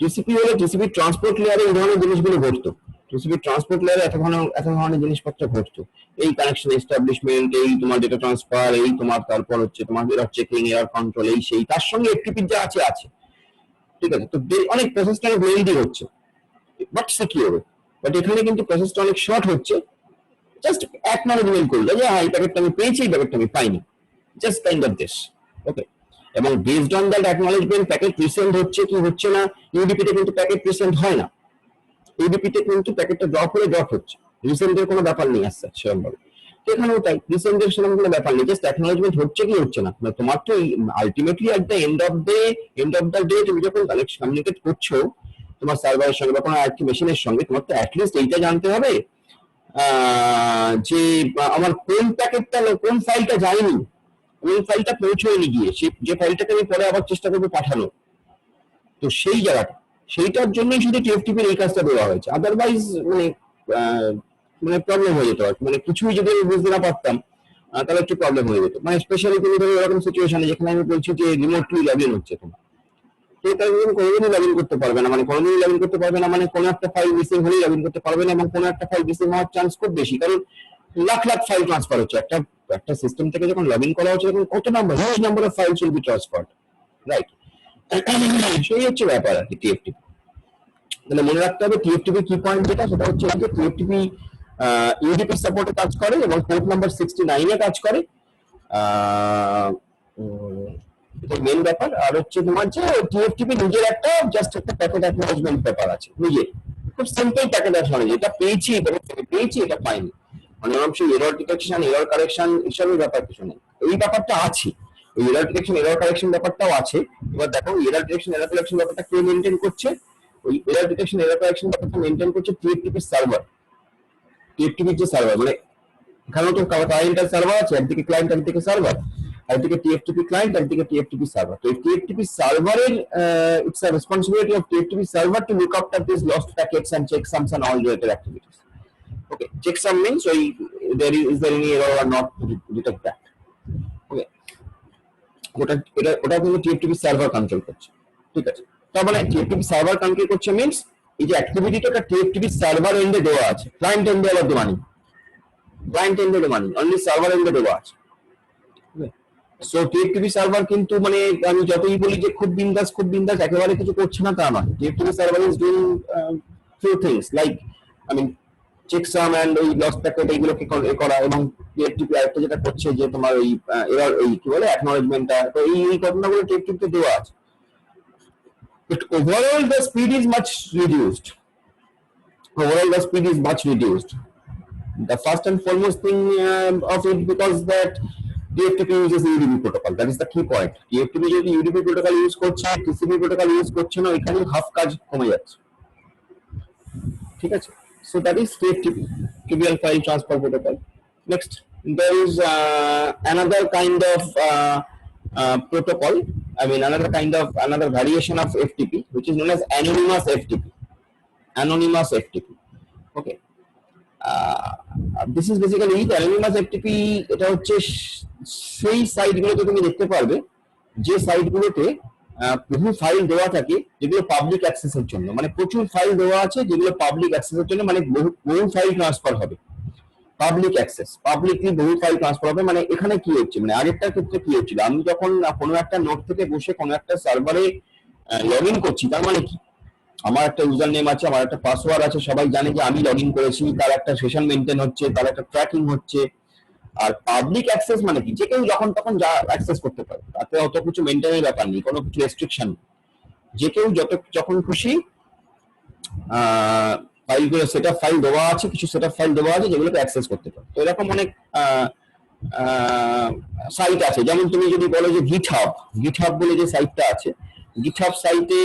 টিসিপি হলে টিসিপি ট্রান্সপোর্ট লেয়ারে এই ধরনের জিনিসগুলো ঘটতো, টিসিপি ট্রান্সপোর্ট লেয়ারে এত ধরনের জিনিসপত্র ঘটতো, এই কানেকশন এস্টাবলিশমেন্ট, এই তোমার ডেটা ট্রান্সফার, এই তোমার তারপর হচ্ছে তোমার এরর চেকিং, এরর কন্ট্রোল, এই সেই, তার সঙ্গে এফটিপি যা আছে আছে, ঠিক আছে। তো অনেক প্রসেসটা অনেক লেন্দি হচ্ছে, বাট সিকিউর। বাট এখানে কিন্তু প্রসেসটা অনেক শর্ট হচ্ছে, জাস্ট অ্যাকনোলেজমেন্ট করলো যে হ্যাঁ এই প্যাকেটটা আমি পেয়েছি, এই প্যাকেটটা আমি পাইনি, just kind of this. Okay, এবং based on that acknowledgement packet present হচ্ছে কি হচ্ছে না। ইউডিপিতে কিন্তু প্যাকেট প্রিসেন্ট হয় না, ইউডিপিতে কিন্তু প্যাকেটটা ড্রপ হলে ড্রপ হচ্ছে, রিসেন্টের কোনো ব্যাপার নেই আসছে সেরকম ভাবে। তো এখানেও তাই, রিসেন্টের সেরকম কোনো ব্যাপার নেই, জাস্ট অ্যাকনোলেজমেন্ট হচ্ছে কি হচ্ছে না। মানে তোমার তো ultimately at the end of the day তুমি যখন কমিউনিকেট করছো তোমার সার্ভারের সঙ্গে বা কোনো আরেকটি মেশিনের সঙ্গে, তোমার তো অ্যাটলিস্ট এইটা জানতে হবে যে আমার কোন প্যাকেটটা কোন ফাইলটা যায়নি, কোন ফাইলটা পৌঁছয়নি গিয়ে, যে ফাইলটাকে আমি পরে আবার চেষ্টা করবো পাঠানো। তো সেই জায়গাটা, সেইটার জন্যই শুধু টিএফটিপির এই কাজটা দেওয়া হয়েছে, আদারওয়াইজ মানে মানে প্রবলেম হয়ে যেত। মানে কিছুই যদি আমি বুঝতে না পারতাম তাহলে একটু প্রবলেম হয়ে যেত। মানে স্পেশালি তুমি ধরো এরকম সিচুয়েশনে যেখানে আমি বলছি যে রিমোটলি লগ ইন হচ্ছে তোমার, তো তাই তুমি কোনোদিনই লগ ইন করতে পারবে না, মানে কোনোদিনই লগ ইন করতে পারবে না, মানে কোনো একটা ফাইল মিসিং হলেই লগ ইন করতে পারবে না, এবং কোনো একটা ফাইল মিসিং হওয়ার চান্স খুব বেশি, কারণ লাখ লাখ ফাইল ট্রান্সফার হচ্ছে একটা সিস্টেম থেকে যখন লগ ইন করা হচ্ছে তখন কত number, huge number of files will be transferred, right. সেই হচ্ছে ব্যাপার আর কি টিএফটিপি। তাহলে মনে রাখতে হবে টিএফটিপি কি পয়েন্ট যেটা, সেটা হচ্ছে যে টিএফটিপি ইউডিপি সাপোর্টে কাজ করে এবং পোর্ট নাম্বার 69 এ কাজ করে, এটা মেন ব্যাপার। আর হচ্ছে তোমার যে টিএফটিপি নিজের একটা জাস্ট একটা প্যাকেট অ্যাকনোলেজমেন্ট ব্যাপার আছে, নিজে খুব সিম্পল প্যাকেট অ্যাকনোলেজমেন্ট, এটা পেয়েছি, পেয়েছি, এটা পাইনি, মানে অবশ্যই এরর ডিটেকশন, এরর কারেকশন এসবের ব্যাপার কিছু নেই, এই ব্যাপারটা আছে, ওই এরর ডিটেকশন, এরর কারেকশন ব্যাপারটাও আছে। এবার দেখো এরর ডিটেকশন, এরর কারেকশন ব্যাপারটা কে মেনটেন করছে, ওই এরর ডিটেকশন, এরর কারেকশন ব্যাপারটা মেনটেন করছে টিএফটিপি সার্ভার। টিএফটিপির যে সার্ভার, মানে এখানে তো ক্লায়েন্ট আর সার্ভার আছে, একদিকে ক্লায়েন্ট একদিকে সার্ভার, একদিকে টিএফটিপি ক্লায়েন্ট একদিকে টিএফটিপি সার্ভার। তো এই টিএফটিপি সার্ভারের it's a responsibility of TFTP server to look after this lost packets and checksums and all related activities. Okay, checksum means so is there any error or not to detect that. Okay, ওটা কিন্তু TFTP server control করছে, ঠিক আছে। তার মানে TFTP server control করছে means এই যে অ্যাক্টিভিটিটা টিএফটিপি সার্ভার এন্ডে দেওয়া আছে, ক্লায়েন্ট এন্ডে আবার দেওয়া নেই, ক্লায়েন্ট এন্ডে দেওয়া নেই, অনলি সার্ভার এন্ডে দেওয়া আছে। সো টিএফটিপি সার্ভার কিন্তু মানে আমি যতই বলি যে খুব বিন্দাস একেবারে কিছু করছে না তা নয়। TFTP server is doing few things like I mean checksum and ওই লস প্যাকেট এইগুলোকে করা, এবং টিএফটিপি আরেকটা যেটা করছে যে তোমার ওই এরর এই কি বলে অ্যাকনোলেজমেন্টটা, তো এই ঘটনাগুলো টিএফটিপিতে দেওয়া আছে। But overall the speed is much reduced. The first and foremost thing of it because that TFTP uses UDP protocol. That is the key point. TFTP যদি UDP protocol use করছে, TCP protocol use করছে না, এখানে half কাজ কমে যাচ্ছে, ঠিক আছে। So that is TFTP, trivial file transfer protocol. Next, there is another kind of protocol. I mean another variation of FTP, which is known as anonymous FTP. Okay. This is basically the anonymous FTP. এটা হচ্ছে সেই সাইটগুলোতে তুমি দেখতে পারবে যে সাইটগুলোতে বহু file দেওয়া থাকে যেগুলো পাবলিক অ্যাক্সেসের জন্য, মানে প্রচুর ফাইল দেওয়া আছে যেগুলো পাবলিক অ্যাক্সেসের জন্য, মানে বহু ফাইল ট্রান্সফার হবে, পাবলিক অ্যাক্সেস, পাবলিকলি বহু ফাইল ট্রান্সফার হবে। মানে এখানে কি হচ্ছে, মানে আগেরটার ক্ষেত্রে কি হচ্ছিল, আমি যখন কোনো একটা নোড থেকে বসে কোনো একটা সার্ভারে লগ ইন করছি, তার মানে কি আমার একটা ইউজার নেম আছে, আমার একটা পাসওয়ার্ড আছে, সবাই জানে যে আমি লগ ইন করেছি, তার একটা সেশন মেনটেন হচ্ছে, তার একটা ট্র্যাকিং হচ্ছে। আর পাবলিক অ্যাক্সেস মানে কি, যে কেউ যখন তখন যা অ্যাক্সেস করতে পারে, তাতে অত কিছু মেনটেনের ব্যাপার নেই, কোনো কিছু রেস্ট্রিকশন। যে কেউ যখন খুশি ফাইলগুলো সেটআপ ফাইল দেওয়া আছে, কিছু সেটআপ ফাইল দেওয়া আছে যেগুলোকে অ্যাক্সেস করতে পারে। তো এরকম অনেক সাইট আছে, যেমন তুমি যদি বলো যে গিটহাব বলে যে সাইটটা আছে, গিটহাব সাইটে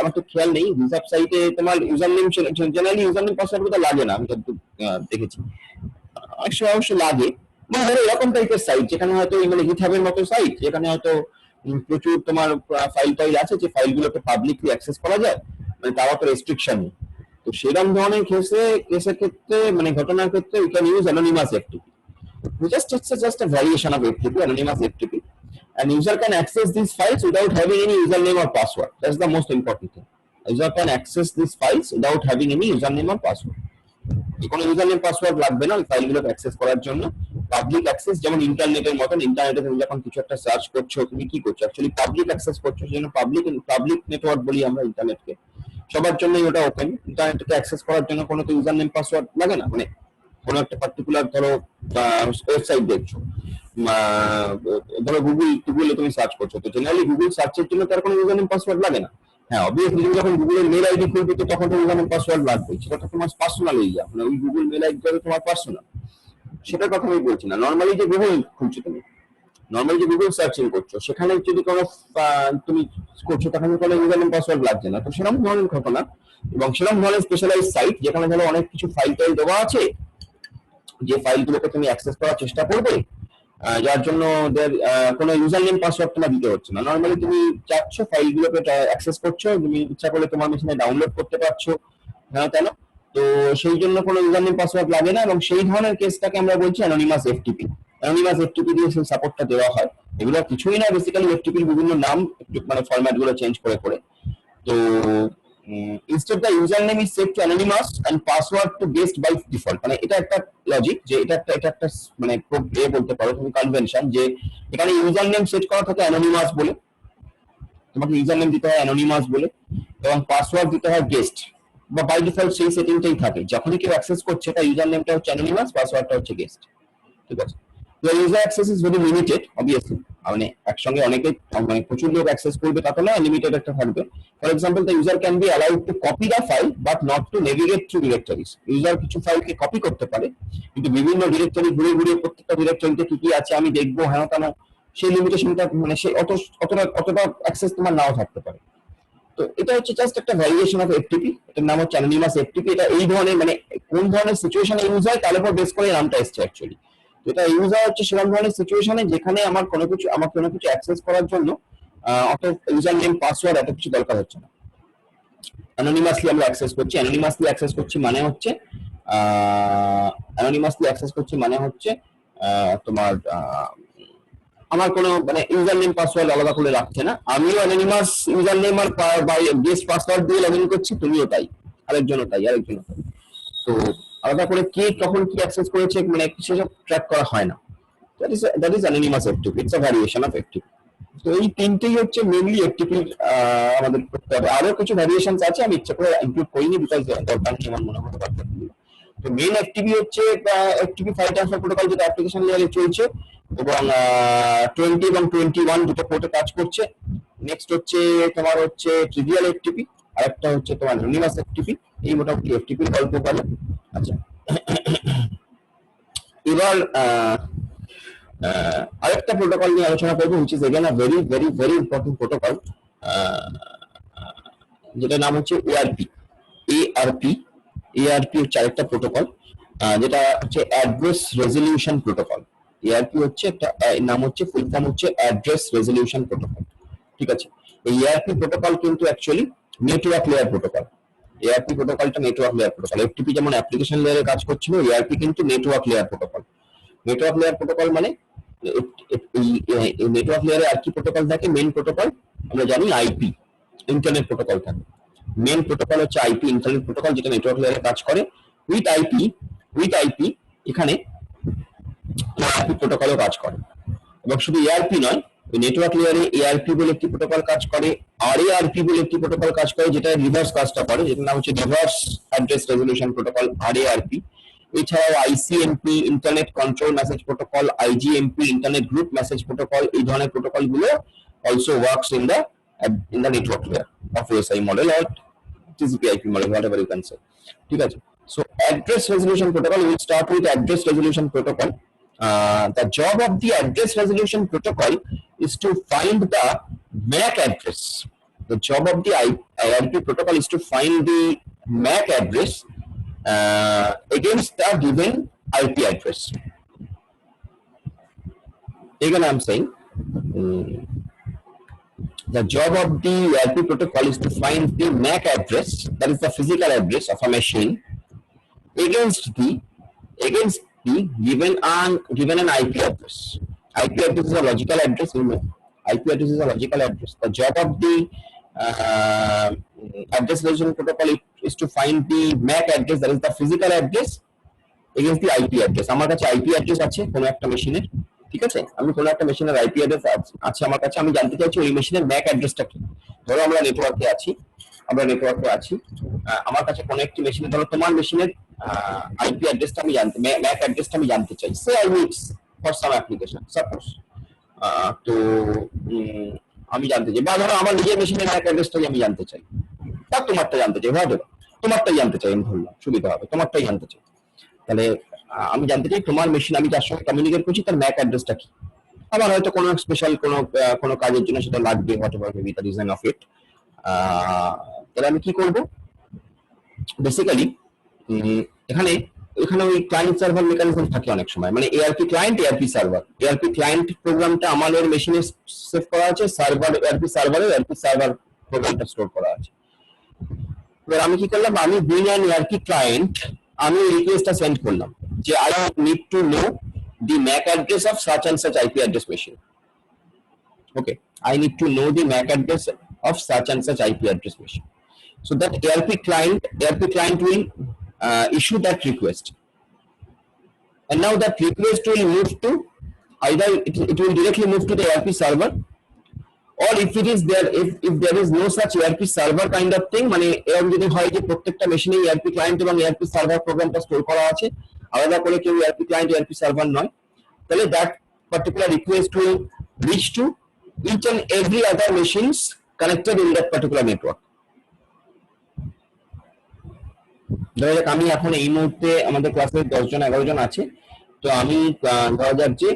আমার তো খেয়াল নেই, গিটহাব সাইটে তোমার user name, generally user name password কোথাও লাগে না, আমি যতটুকু দেখেছি। অনেক সময় অবশ্য লাগে, মানে ধরো এরকম টাইপের সাইট যেখানে হয়তো মানে গিটহাবের মতো সাইট, যেখানে হয়তো প্রচুর তোমার ফাইল আছে, যে ফাইলগুলোকে পাবলিকলি অ্যাক্সেস করা যায়, মানে তার অত রেস্ট্রিকশন নেই। তো সেরকম ধরনের কেসের ক্ষেত্রে, মানে ঘটনার ক্ষেত্রে we can use anonymous FTP. It's just a variation of FTP, anonymous FTP, and user can access these files without having any username or password. That's the most important thing. User can access these files without having any username or password. কোনো username password লাগবে না ওই ফাইলগুলোকে access করার জন্য। Public access যেমন ইন্টারনেটের মতন, ইন্টারনেটে তুমি যখন কিছু একটা সার্চ করছো, তুমি কি করছো, অ্যাকচুয়ালি পাবলিক অ্যাক্সেস করছো, সেজন্য পাবলিক নেটওয়ার্ক বলি আমরা ইন্টারনেটকে। সবার জন্যই ওটা ওপেন। ইন্টারনেটকে অ্যাক্সেস করার জন্য কোনো তো ইউজারনেম পাসওয়ার্ড লাগে না, মানে কোনো একটা পার্টিকুলার ধরো ওয়েবসাইট দেখছো, ধরো গুগলে তুমি সার্চ করছো, তো জেনারেলি গুগল সার্চের জন্য তার কোনো ইউজারনেম পাসওয়ার্ড লাগে না। হ্যাঁ, অবভিয়াসলি তুমি যখন গুগলের মেল আইডি খুলবে, তো তখন তো ইউজারনেম পাসওয়ার্ড লাগবে, সেটা তো তোমার পার্সোনাল এরিয়া, মানে ওই গুগল মেল আইডি তোমার পার্সোনাল, সেটার কথা আমি বলছি না। নর্মালি যে গুগল খুলছো তুমি, নর্মালি যে গুগল সার্চিং করছো, সেখানে যদি কোনো তুমি করছো, তখন কোনো ইউজারনেম পাসওয়ার্ড লাগছে না। তো সেরকম ধরনের ঘটনা, এবং সেরকম ধরনের স্পেশালাইজ সাইট যেখানে ধরো অনেক কিছু ফাইল টাইল দেওয়া আছে, যে ফাইলগুলোকে তুমি অ্যাক্সেস করার চেষ্টা করবে, যার জন্য কোনো ইউজার নেম পাসওয়ার্ড তোমার দিতে হচ্ছে না। নর্মালি তুমি চাচ্ছ ফাইলগুলোকে অ্যাক্সেস করছো, তুমি ইচ্ছা করলে তোমার মেশিনে ডাউনলোড করতে পারছো, হ্যাঁ তাই না? তো সেই জন্য কোনো ইউজার নেম পাসওয়ার্ড লাগে না, এবং সেই ধরনের কেসটাকে আমরা বলছি অ্যানোনিমাস FTP। অ্যানোনিমাস FTP দিয়ে সেই সাপোর্টটা দেওয়া হয়। এগুলো কিছুই না, বেসিক্যালি FTPর বিভিন্ন নাম, মানে ফরম্যাট গুলো চেঞ্জ করে করে। তো instead the username is set to anonymous and password to guest by default, মানে এটা একটা লজিক, যে এটা একটা মানে বলতে পারো তুমি কনভেনশন, যে এখানে ইউজার নেম সেট করা থাকে অ্যানোনিমাস বলে, তোমাকে ইউজার নেম দিতে হয় অ্যানোনিমাস বলে, এবং পাসওয়ার্ড দিতে হয় গেস্ট, বা বাই ডিফল্ট সেই সেটিংটাই থাকে। যখনই কেউ অ্যাক্সেস করছে, তার ইউজার নেমটা হচ্ছে অ্যানোনিমাস, পাসওয়ার্ডটা হচ্ছে গেস্ট, ঠিক আছে? The user access is very limited, obviously. মানে একসঙ্গে অনেকে, মানে প্রচুর লোক অ্যাক্সেস করবে তা তো না, লিমিটেড একটা থাকবে। For example, the user can be allowed to copy the file but not to navigate through directories. User কিছু ফাইলকে কপি করতে পারে, কিন্তু বিভিন্ন ডিরেক্টরি ঘুরে ঘুরে প্রত্যেকটা ডিরেক্টরিতে কি কি আছে আমি দেখবো, হ্যাঁ তা না, সেই লিমিটেশনটা, মানে সেই অতটা অ্যাক্সেস তোমার নাও থাকতে পারে। তো এটা হচ্ছে জাস্ট একটা ভ্যারিয়েশন অফ FTP, এটার নাম হচ্ছে অ্যানোনিমাস FTP। এটা এই ধরনের, মানে কোন ধরনের সিচুয়েশনে ইউজ হয় তার উপর বেস করে নামটা এসছে অ্যাকচুয়ালি। যেটা ইউজ হয় হচ্ছে সেরকম ধরনের সিচুয়েশনে যেখানে আমার কোনো কিছু অ্যাক্সেস করার জন্য অত ইউজার নেম পাসওয়ার্ড এত কিছু দরকার হচ্ছে না। অ্যানোনিমাসলি আমরা অ্যাক্সেস করছি। অ্যানোনিমাসলি অ্যাক্সেস করছি মানে হচ্ছে তোমার আমার কোনো, মানে ইউজার নেম পাসওয়ার্ড আলাদা করে রাখছে না। আমিও অ্যানোনিমাস ইউজার নেম আর গেস্ট পাসওয়ার্ড দিয়ে লগইন করছি, তুমিও তাই, আরেকজনও তাই। তো আলাদা করে কে কখন কি অ্যাক্সেস করেছে, মানে সেসব ট্র্যাক করা হয় না। That is anonymous FTP, it's a variation of FTP। তো এই তিনটেই হচ্ছে মেইনলি FTP আমাদের করতে হবে। আরো কিছু ভ্যারিয়েশনস আছে, আমি ইচ্ছা করে ইনক্লুড করিনি, বিকজ দরকার নেই আমার মনে হয়। তো মেইন FTP হচ্ছে FTP ফাইল ট্রান্সফার প্রোটোকল, যেটা অ্যাপ্লিকেশন লেয়ারে চলছে, এবং 20 এবং 21 দুটো পোর্টে কাজ করছে। নেক্সট হচ্ছে তোমার হচ্ছে ট্রিভিয়াল FTP, আর একটা হচ্ছে তোমার অ্যানোনিমাস FTP। এই মোটামুটি FTP এর গল্প বলে। আচ্ছা, এবার আরেকটা প্রোটোকল নিয়ে আলোচনা করবো, which is again a very very very important protocol, যেটা নাম হচ্ছে ARP হচ্ছে আরেকটা প্রোটোকল, যেটা হচ্ছে অ্যাড্রেস রেজলিউশন প্রোটোকল। ARP হচ্ছে একটা নাম, হচ্ছে ফুল ফর্ম হচ্ছে অ্যাড্রেস রেজলিউশন প্রোটোকল, ঠিক আছে? এই ARP প্রোটোকল কিন্তু actually network layer protocol. ARP প্রোটোকলটা নেটওয়ার্ক লেয়ার প্রোটোকল। FTP যেমন অ্যাপ্লিকেশন লেয়ারে কাজ করছিল, ARP কিন্তু network layer protocol. Network layer protocol মানে এই নেটওয়ার্ক লেয়ারে আর কি প্রোটোকল থাকে? মেইন প্রোটোকল আমরা জানি IP, ইন্টারনেট প্রোটোকল থাকে। মেইন প্রোটোকল হচ্ছে IP, ইন্টারনেট প্রোটোকল, যেটা নেটওয়ার্ক লেয়ারে কাজ করে উইথ IP। এখানে ARP প্রোটোকলও কাজ করে, এবং শুধু ARP নয়, নেটওয়ার্ক লেয়ারে এআরপি বলে একটি প্রোটোকল কাজ করে, আরএআরপি বলে একটি প্রোটোকল কাজ করে, যেটা রিভার্স কাজটা করে, যেটার নাম হচ্ছে রিভার্স অ্যাড্রেস রেজলিউশন প্রোটোকল, আরএআরপি। এছাড়াও ICMP internet control message protocol, IGMP internet group message protocol, এই ধরনের প্রোটোকল গুলো also works in the network layer of OSI model or TCP/IP model, whatever you can say. ঠিক আছে? So address resolution protocol, we will start with address resolution protocol. The job of the address resolution protocol is to find the MAC address. The job of the IRP protocol is to find the MAC address against the given IP address. Again, I am saying the job of the IRP protocol is to find the MAC address, that is the physical address of a machine, against the given an IP address. IP address is a logical address. You know, IP address is a logical address. The job of the address resolution protocol is to find the MAC address, that is the physical address, against the IP address. আমার কাছে IP address আছে কোনো একটা মেশিনের, ঠিক আছে? আমি কোনো একটা মেশিনের IP address আছে আমার কাছে, আমি জানতে চাইছি ওই মেশিনের MAC অ্যাড্রেসটা কি। ধরো আমরা নেটওয়ার্কে আছি, আমার কাছে কোনো একটি মেশিনে, ধরো তোমার মেশিনের IP অ্যাড্রেসটা আমি জানতে, MAC অ্যাড্রেসটা আমি জানতে চাই। Say I need for some application suppose, তো আমি জানতে চাই, বা ধরো আমার নিজের মেশিনের MAC অ্যাড্রেসটাই আমি জানতে চাই, বা তোমারটা জানতে চাই, ভালো তোমারটাই জানতে চাই, আমি ধরলাম সুবিধা হবে, তোমারটাই জানতে চাই। তাহলে আমি জানতে চাই তোমার মেশিন, আমি যার সঙ্গে কমিউনিকেট করছি তার MAC অ্যাড্রেসটা কি। আমার হয়তো কোনো স্পেশাল কোনো কাজের জন্য সেটা লাগবে, whatever maybe the reason of it. তাহলে আমি কি করব, বেসিক্যালি এখানে ওই ক্লায়েন্ট সার্ভার মেকানিজম থাকে অনেক সময়, মানে ARP client, ARP server. ARP client প্রোগ্রামটা আমাদের মেশিনে সেভ করা আছে, সার্ভার এআরপি সার্ভারে এআরপি সার্ভার প্রোগ্রামটা স্টোর করা আছে। এবার আমি কি করলাম, আমি বিং অ্যান এআরপি ক্লায়েন্ট, আমি রিকোয়েস্টটা সেন্ড করলাম যে I need to know the MAC address of such and such IP address machine. Okay, I need to know the MAC address of such and such IP address machine. So that ARP client will issue that request, and now that request will move to either it will directly move to the ARP server, or if it is there, if there is no such ARP server kind of thing, মানে এরকম যদি হয় যে প্রত্যেকটা মেশিনে ARP client এবং ARP server প্রোগ্রামটা store করা আছে, আলাদা করে কেউ ARP client ARP server নয়, তাহলে that particular request will reach to each and every other machines connected in that particular network. ধরা যাক আমি এখন এই মুহূর্তে আমাদের ক্লাসে 10 জন 11 জন আছে, তো আমি ধরা যাক যে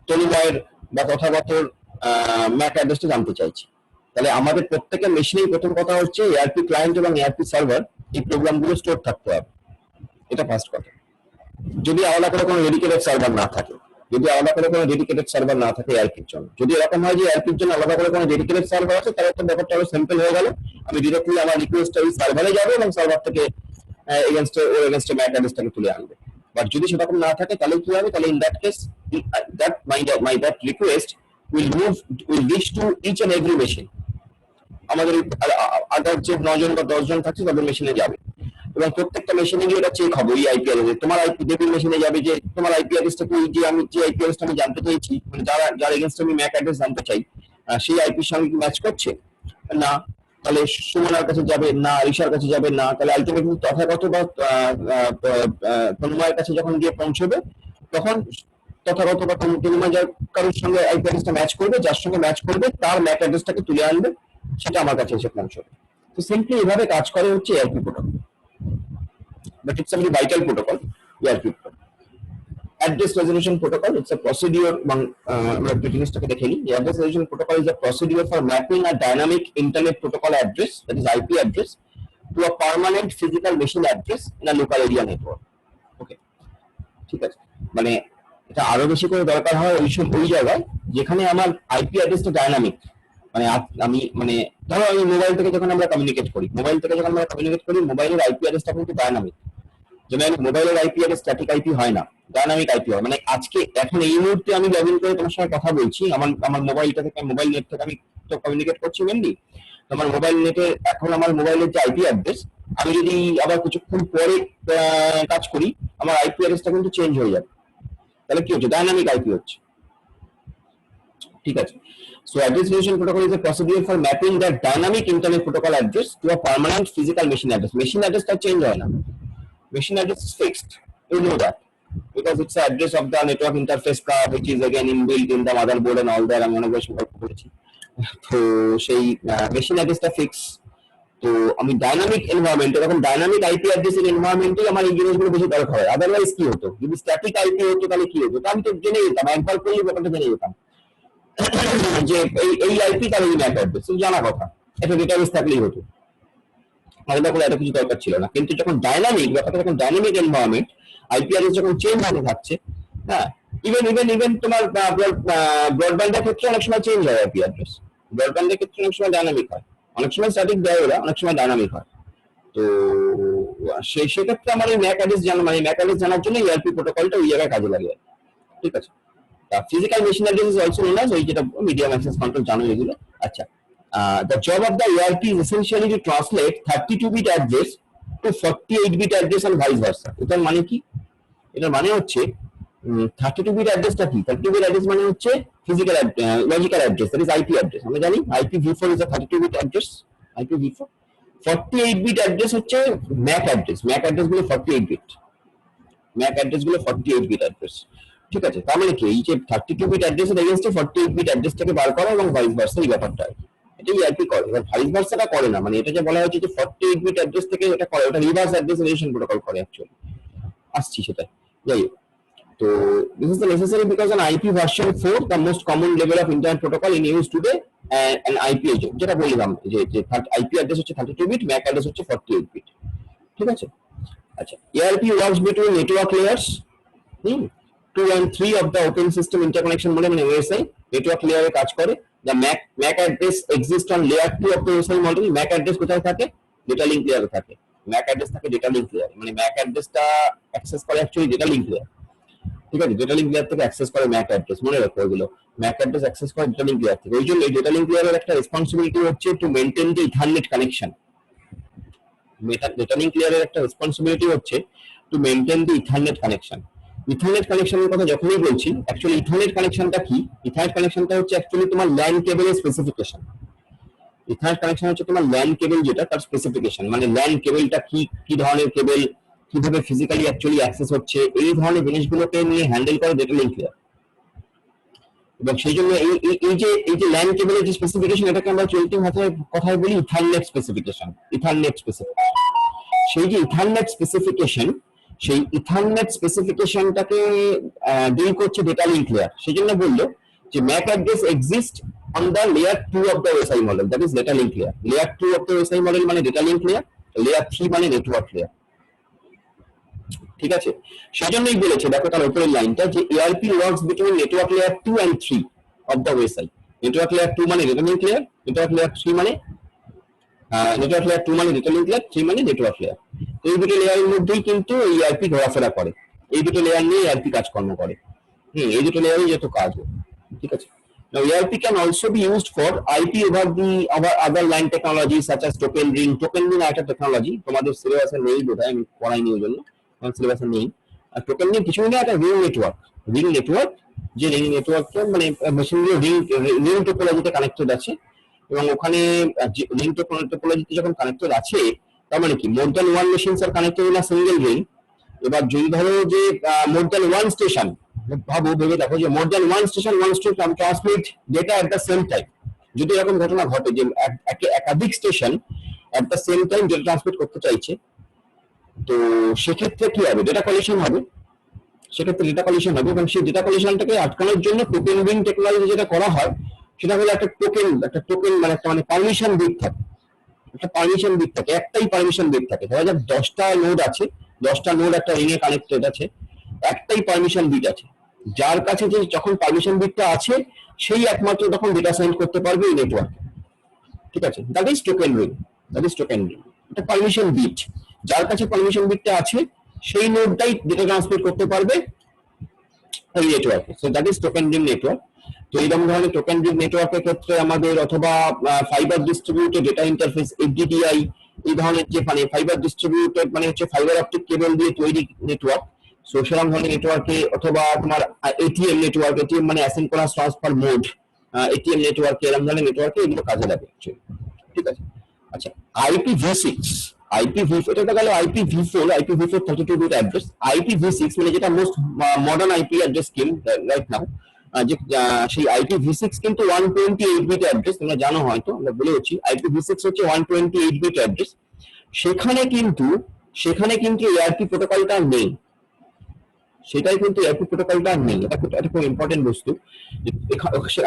তনুময়ের বা তথাগতর ম্যাক অ্যাড্রেসটা জানতে চাইছি। তাহলে আমাদের প্রত্যেকের মেশিনেই প্রথম কথা হচ্ছে এআরপি ক্লায়েন্ট এবং এআরপি সার্ভার এই প্রোগ্রামগুলো স্টোর থাকতে হবে, এটা ফার্স্ট কথা। যদি আলাদা করে কোনো ডেডিকেটেড সার্ভার না থাকে, এআরপির জন্য, যদি এরকম হয় যে এআরপির জন্য আলাদা করে কোনো ডেডিকেটেড সার্ভার আছে, তাহলে একটা ব্যাপারটা আরো সিম্পল হয়ে গেল, আমি ডিরেক্টলি আমার রিকোয়েস্টটা ওই সার্ভারে যাবে এবং সার্ভার থেকে এগেইনস্টে ম্যাক অ্যাড্রেসটাকে তুলে আনবে। বাট যদি সেরকম না থাকে তাহলে কি হবে, তাহলে in that case that request will reach to each and every machine, আমাদের আদার যে 9 জন বা 10 জন থাকছে তাদের মেশিনে যাবে, এবং প্রত্যেকটা মেশিনে গিয়ে এটা চেক হবে ওই আইপি অ্যাড্রেস, তোমার আইপি দেবী মেশিনে যাবে যে তোমার আইপি অ্যাড্রেসটা কি, যে আমি যে আইপি অ্যাড্রেসটা আমি জানতে চাইছি, মানে যার এগেইনস্ট আমি ম্যাক অ্যাড্রেস জানতে চাই, সেই আইপির সঙ্গে কি ম্যাচ করছে না, তাহলে সুমনার কাছে যাবে না, ঋষার কাছে যাবে না, তাহলে আলটিমেটলি তথাগত বা তন্ময়ের কাছে যখন গিয়ে পৌঁছবে, তখন তথাগত বা তন্ময় যার কারোর সঙ্গে আইপি অ্যাড্রেসটা ম্যাচ করবে, যার সঙ্গে ম্যাচ করবে তার ম্যাক অ্যাড্রেসটাকে তুলে আনবে, সেটা আমার কাছে এসে পৌঁছবে। তো সিম্পলি এভাবে কাজ করে হচ্ছে ARP protocol, but it's a very vital protocol, ARP protocol. Address resolution protocol, it's a procedure, আমরা জিনিসটাকে দেখে নিই। The address resolution protocol is a procedure for mapping a dynamic internet protocol address, that is IP address, to a permanent physical machine address in a local area network. Okay, ঠিক আছে, মানে এটা আরো বেশি করে দরকার হয় ওই জায়গায় যেখানে আমার আইপি অ্যাড্রেসটা ডাইনামিক, মানে আমি মানে ধরো আমি মোবাইল থেকে যখন আমরা কমিউনিকেট করি, মোবাইলের আইপি অ্যাড্রেসটা কিন্তু ডাইনামিক, যেমন মোবাইলের আইপি অ্যাড্রেস স্ট্যাটিক আইপি হয় না, ডাইনামিক আইপি হয়। মানে আজকে এখন এই মুহূর্তে আমি লগ ইন করে তোমার সঙ্গে কথা বলছি, আমার মোবাইলটা থেকে, মোবাইল নেট থেকে আমি তো কমিউনিকেট করছি মেনলি, আমার মোবাইল নেটে এখন আমার মোবাইলের যে আইপি অ্যাড্রেস, আমি যদি আবার কিছুক্ষণ পরে কাজ করি, আমার আইপি অ্যাড্রেসটা কিন্তু চেঞ্জ হয়ে যাবে, তাহলে কি হচ্ছে, ডাইনামিক আইপি হচ্ছে। ঠিক আছে। So address resolution protocol is a procedure for mapping the dynamic internet protocol address to a permanent physical machine address. Machine address টা change হয় না, machine address is fixed, you know that, because it's the address of the network interface card which is again inbuilt in the motherboard and all that. আমি অনেক বেশি গল্প করেছি। তো সেই মেশিন অ্যাড্রেসটা ফিক্স। তো আমি ডাইনামিক এনভায়রনমেন্ট, এরকম ডাইনামিক আইপি অ্যাড্রেসের এনভায়রনমেন্টে আমার এই জিনিসগুলো বেশি দরকার হয়। আদারওয়াইজ কি হতো, যদি স্ট্যাটিক আইপি হতো তাহলে কি হতো, আমি তো জেনে যেতাম, একবার করলেই ব্যাপারটা জেনে যেতাম যে এই আইপি তার এই ম্যাক অ্যাড্রেস, জানা কথা, একটা ডেটাবেস থাকলেই হতো, আলাদা করে এত কিছু দরকার ছিল না। কিন্তু যখন ডাইনামিক ব্যাপারটা, যখন ডাইনামিক এনভায়রনমেন্ট, আইপি অ্যাড্রেস যখন চেঞ্জ হতে থাকছে, হ্যাঁ, ইভেন তোমার ব্রডব্যান্ডের ক্ষেত্রে অনেক সময় চেঞ্জ হয় আইপি অ্যাড্রেস, ব্রডব্যান্ডের ক্ষেত্রে অনেক সময় ডাইনামিক হয়, অনেক সময় স্ট্যাটিক দেয় ওরা, অনেক সময় ডাইনামিক হয়। তো সেক্ষেত্রে আমার এই ম্যাক অ্যাড্রেস জানা, মানে ম্যাক অ্যাড্রেস জানার জন্য ইআরপি প্রোটোকলটা ওই জায়গায় কাজে লাগে, ঠিক আছে। Physical machine address is also known as ওই যেটা medium access control, জানো এগুলো। আচ্ছা, the job of the ERP is essentially to translate 32-bit address to 48-bit address and vice versa. এটার মানে কি? এটার মানে হচ্ছে 32-bit অ্যাড্রেসটা কি? 32-bit অ্যাড্রেস মানে হচ্ছে physical logical address, that is IP address। আমরা জানি IPv4 is a 32-bit address, IPv4। 48-bit address হচ্ছে MAC অ্যাড্রেস, MAC অ্যাড্রেস গুলো 48-bit, MAC অ্যাড্রেস গুলো 48-bit অ্যাড্রেস, ঠিক আছে। তার মানে কি, এই যে 32-bit অ্যাড্রেসের এগেইনস্টে 48-bit অ্যাড্রেসটাকে বার করা এবং ভাইস ভার্সা, এই ব্যাপারটা এটা ইআরপি করে। এবার ভাইস ভার্সাটা করে না, মানে এটা যে বলা হয়েছে যে 48-bit অ্যাড্রেস থেকে এটা করে, এটা রিভার্স অ্যাড্রেস রিলেশন প্রোটোকল করে অ্যাকচুয়ালি, আসছি সেটা। যাই হোক, তো this is the necessary because an IP version 4, the most common level of internet protocol in use today, and an IP agent, যেটা বললাম যে IP অ্যাড্রেস হচ্ছে 32-bit, MAC অ্যাড্রেস হচ্ছে 48-bit, ঠিক আছে। আচ্ছা, ERP works between network layers 2 and 3 of the open system interconnection model, মানে OSI network লেয়ারে কাজ করে। the MAC address exists on layer 2 of the OSI model। MAC address কোথায় থাকে? ডেটা লিংক লেয়ারে থাকে। MAC address থাকে ডেটা লিংক লেয়ারে, মানে MAC addressটা অ্যাক্সেস করে অ্যাকচুয়ালি ডেটা লিংক লেয়ার, ঠিক আছে। ডেটা লিংক লেয়ার থেকে অ্যাক্সেস করে MAC address, মনে রাখো এগুলো, MAC address অ্যাক্সেস করে ডেটা লিংক লেয়ার থেকে। ওই জন্য এই ডেটা লিংক লেয়ারের একটা রেসপন্সিবিলিটি হচ্ছে to maintain the ethernet connection. Data link লেয়ারের একটা রেসপন্সিবিলিটি হচ্ছে to maintain the ethernet connection. Ethernet কানেকশনের কথা যখনই বলছি, অ্যাকচুয়ালি ইথারনেট কানেকশনটা কি? ইথারনেট কানেকশনটা হচ্ছে অ্যাকচুয়ালি তোমার ল্যান কেবলের স্পেসিফিকেশন। ইথারনেট কানেকশন হচ্ছে তোমার ল্যান কেবল, যেটা তার স্পেসিফিকেশন, মানে ল্যান কেবলটা কি ধরনের কেবল, কিভাবে ফিজিক্যালি অ্যাকচুয়ালি অ্যাক্সেস হচ্ছে, এই ধরনের জিনিসগুলোকে নিয়ে হ্যান্ডেল করে ডেটা লিংক লেয়ার। এবং সেই জন্য এই যে ল্যান কেবলের যে স্পেসিফিকেশন, এটাকে আমরা চলতি কথায় বলি ইথারনেট স্পেসিফিকেশন। ইথারনেট স্পেসিফিকেশন, সেই যে ইথারনেট স্পেসিফিকেশন, সেই ইথারনেট স্পেসিফিকেশনটাকে ডিল করছে ডেটা লিংক লেয়ার। সেই জন্য বললো যে MAC address exists on the layer 2 of the OSI model, that is data link layer। layer 2 of the OSI model মানে data link layer, layer 3 মানে network layer, ঠিক আছে। সেই জন্যই বলেছে, দেখো তার উপরের লাইনটা, যে ERP works between network layer 2 and 3 of the OSI। Network layer 2 মানে data link layer, network layer 3 মানে নেটওয়ার্ক লেয়ার 2 মানে ডেটা লিংক লেয়ার, 3 মানে নেটওয়ার্ক লেয়ার। এই দুটো লেয়ারের মধ্যেই কিন্তু এই ERP ঘোরাফেরা করে, এই দুটো লেয়ার নিয়ে ERP কাজকর্ম করে, এই দুটো লেয়ারই যত কাজ, ঠিক আছে। Now ERP can also be used for IP over the other line technologies such as token ring। token ring একটা টেকনোলজি, তোমাদের সিলেবাসে নেই বোধহয়, আমি পড়াইনি ওই জন্য, আমার সিলেবাসে নেই। আর টোকেন রিং কিছু না, একটা রিং নেটওয়ার্ক, যে রিং নেটওয়ার্কটা মানে মেশিনগুলো রিং টোপোলজিতে কানেক্টেড আছে, এবং ওখানে রিং টোপোলজিতে যখন কানেক্টেড আছে, তার মানে কি more than one machines are connected in a single ring. এবার যদি ধরো যে মোর দ্যান ওয়ান স্টেশন, ভেবে দেখো যে more than one station wants to transmit data at the same time, যদি এরকম ঘটনা ঘটে যে একাধিক station at the same time data transmit করতে চাইছে, তো সেক্ষেত্রে কি হবে? ডেটা কলিশন হবে, এবং সেই ডেটা কলিশনটাকে আটকানোর জন্য টোকেন রিং টেকনোলজি যেটা করা হয়, সেটা হলো একটা টোকেন মানে পারমিশন বিট থাকে, একটাই পারমিশন বিট থাকে। ধরা যাক 10টা নোড আছে, 10টা নোড একটা রিং এ কানেক্টেড আছে, একটাই পারমিশন বিট আছে, যার কাছে যে যখন পারমিশন বিটটা আছে সেই একমাত্র তখন ডেটা সেন্ড করতে পারবে এই নেটওয়ার্কে, ঠিক আছে। দ্যাট ইজ টোকেন রিং, এটা পারমিশন বিট, যার কাছে পারমিশন বিটটা আছে সেই নোডটাই ডেটা ট্রান্সমিট করতে পারবে এই নেটওয়ার্কে। So that is token ring network. তো এইরকম ধরনের টোকেন রিং নেটওয়ার্কের ক্ষেত্রে আমাদের অথবা fibre distributed data interface FDDI, এই ধরনের যে মানে ফাইবার ডিস্ট্রিবিউটেড মানে হচ্ছে ফাইবার অপটিক কেবল দিয়ে তৈরি নেটওয়ার্ক, সেরকম ধরনের নেটওয়ার্কে, অথবা তোমার ATM নেটওয়ার্ক, ATM মানে অ্যাসিনক্রোনাস ট্রান্সফার মোড, এটিএম নেটওয়ার্কে, এরকম ধরনের নেটওয়ার্কে এগুলো কাজে লাগে অ্যাকচুয়ালি। ঠিক আছে। আচ্ছা, IPv6, IPv4, এটা তো গেল IPv4, IPv4 32 bit address. IPv6 মানে যেটা most modern IP address scheme right now, যে সেই IPv6 কিন্তু 128 বিট অ্যাড্রেস, তোমরা জানো হয়তো, আমরা বলে হচ্ছি IPv6 হচ্ছে 128 বিট অ্যাড্রেস। সেখানে কিন্তু ARP প্রোটোকলটা নেই, সেটাই কিন্তু ARP প্রোটোকলটা নেই। এটা খুব ইম্পর্টেন্ট বস্তু।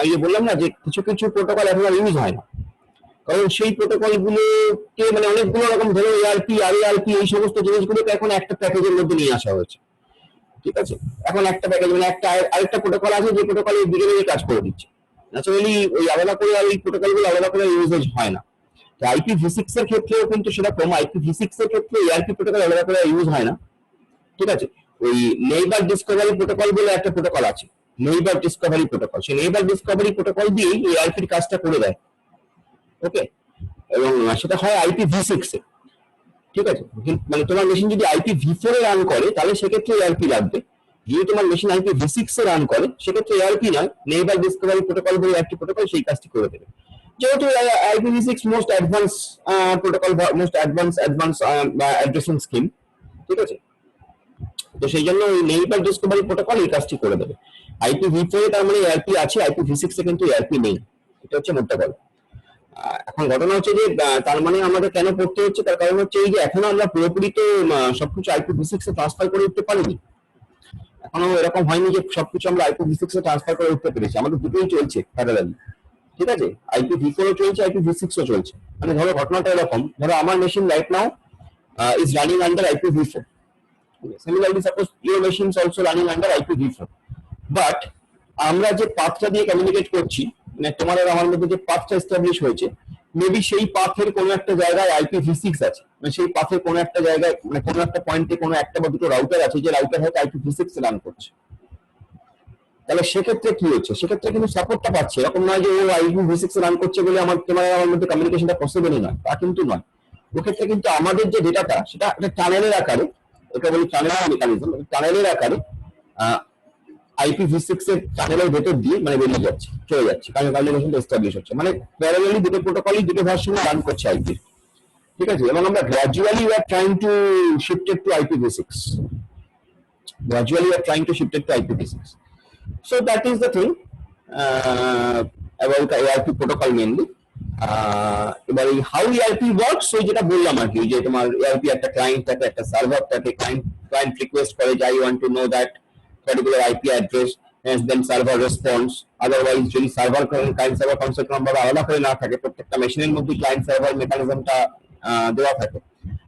আমি বললাম না যে কিছু কিছু প্রোটোকল এখন আর ইউজ হয় না, কারণ সেই প্রোটোকল গুলোকে মানে অনেকগুলো রকম, ধরো ARP, RARP, এই সমস্ত জিনিসগুলোকে এখন একটা প্যাকেজের মধ্যে নিয়ে আসা হয়েছে। ঠিক আছে, এখন একটা প্যাকেজ মানে একটা আরেকটা প্রোটোকল আছে যে প্রোটোকল এই দিকে কাজ করে দিচ্ছে। ন্যাচারালি ওই আলাদা করে আর এই প্রোটোকলগুলো আলাদা করে ইউজেজ হয় না। তো IPv6 এর ক্ষেত্রেও কিন্তু সেরকম, IPv6 এর ক্ষেত্রে ARP প্রোটোকল আলাদা করে ইউজ হয় না। ঠিক আছে, ওই নেইবার ডিসকভারি প্রোটোকল বলে একটা প্রোটোকল আছে, নেইবার ডিসকভারি প্রোটোকল। সেই নেইবার ডিসকভারি প্রোটোকল দিয়েই এই ARP এর কাজটা করে দেয়। ওকে, এবং সেটা হয় IPv6 এ। ঠিক আছে, মানে তোমার মেশিন যদি IPv4 এ রান করে তাহলে সেক্ষেত্রে ARP লাগবে। যদি তোমার মেশিন IPv6 এ রান করে সেক্ষেত্রে ARP নয়, নেইবার ডিসকভারি প্রোটোকল বলে একটি প্রোটোকল সেই কাজটি করে দেবে। যেহেতু IPv6 most advance protocol, most advance addressing scheme. ঠিক আছে, তো সেই জন্য ওই নেইবার ডিসকভারি প্রোটোকল এই কাজটি করে দেবে। IPv4 এ তার মানে ARP আছে, IPv6 এ কিন্তু ARP নেই। এটা হচ্ছে মোদ্দা কথা। এখন ঘটনা হচ্ছে যে তার মানে আমাদের কেন পড়তে হচ্ছে, তার কারণ হচ্ছে এই যে এখনো আমরা পুরোপুরি তো সবকিছু IPv6 এ ট্রান্সফার করে উঠতে পারিনি। এখনো এরকম হয়নি যে সবকিছু আমরা IPv6 এ ট্রান্সফার করে উঠতে পেরেছি। আমাদের দুটোই চলছে প্যারালালি। ঠিক আছে, IPv4 ও চলছে, IPv6 ও চলছে। মানে ধরো ঘটনাটা এরকম, ধরো আমার machine right now is running under IPv4. Similarly, suppose your machine is also running under IPv4. But আমরা যে পাথটা দিয়ে কমিউনিকেট করছি, মানে তোমার আর আমার মধ্যে যে পাথটা এস্টাবলিশ হয়েছে, মেবি সেই পাথের কোনো একটা জায়গায় IPv6 আছে। মানে সেই পাথের কোনো একটা জায়গায়, মানে কোনো একটা পয়েন্টে কোনো একটা বা দুটো রাউটার আছে, যে রাউটার হয়তো IPv6 এ রান করছে। তাহলে সেক্ষেত্রে কি হচ্ছে, সেক্ষেত্রে কিন্তু সাপোর্টটা পাচ্ছে। এরকম নয় যে ও IPv6 এ রান করছে বলে তোমার আমার মধ্যে কমিউনিকেশনটা পসিবলই নয়, তা কিন্তু নয়। ওক্ষেত্রে কিন্তু আমাদের যে ডেটাটা সেটা একটা টানেলের আকারে, এটা বলি টানেল মেকানিজম, টানেলের আকারে IPv6 এর টানেলের ভেতর দিয়ে মানে বেরিয়ে যাচ্ছে, চলে যাচ্ছে, কারণ কমিউনিকেশনটা এস্টাবলিশ হচ্ছে। মানে প্যারালালি দুটো প্রোটোকলই দুটো ভার্সনে রান করছে আইপি। ঠিক আছে, এবং আমরা gradually we are trying to shifted to IPv6, gradually we are trying to shift it to IPv6. So that is the thing about the ARP protocol mainly. এবার এই হাউ ERP works, ওই যেটা বললাম আর কি, যে তোমার ERP একটা client থাকে, একটা সার্ভার থাকে, ক্লায়েন্ট রিকোয়েস্ট করে যে I want to know that particular IP address, and then server response. Otherwise যদি সার্ভার ক্লায়েন্ট সার্ভার কনসেপ্ট ভাবে আলাদা করে না থাকে, প্রত্যেকটা মেশিনের মধ্যে ক্লায়েন্ট সার্ভার মেকানিজমটা দেওয়া থাকে,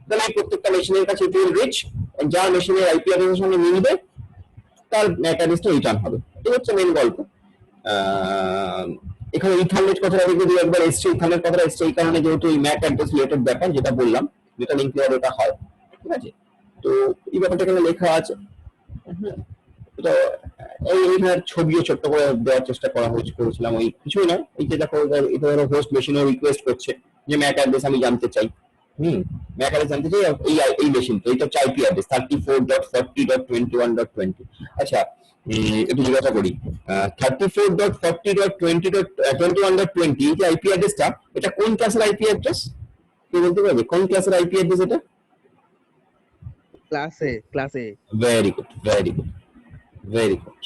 তাহলে এই প্রত্যেকটা মেশিনের কাছে ইট উইল রিচ, যার মেশিনের IP অ্যাড্রেসের সঙ্গে মিলবে তার ম্যাক অ্যাড্রেসটা রিটার্ন হবে। এই হচ্ছে মেইন গল্প। এখানে ইথারনেট কথাটা যদি একবার এসছে, ইথারনেট কথাটা এসছে এই কারণে, যেহেতু এই ম্যাক অ্যাড্রেস রিলেটেড ব্যাপার যেটা বললাম, যেটা লিংক করে ওটা হয়। ঠিক আছে, তো এই ব্যাপারটা এখানে লেখা আছে। তো এইখানে ছবিও ছোট্ট করে দেওয়ার চেষ্টা করেছিলাম। ওই কিছুই না, এই যে দেখো এটা ধরো হোস্ট মেশিনও রিকোয়েস্ট করছে যে ম্যাক অ্যাড্রেস আমি জানতে চাই। ম্যাক অ্যাড্রেস জানতে চাই এই মেশিন, তো এটা হচ্ছে IP অ্যাড্রেস 34.40.21.20। আচ্ছা, একটু জিজ্ঞাসা করি, 34.40.20.21.20 যে IP অ্যাড্রেসটা, এটা কোন ক্লাসের IP অ্যাড্রেস? কি বলতে পারবে কোন ক্লাসের IP অ্যাড্রেস এটা? Class A. Very good, very good, very good.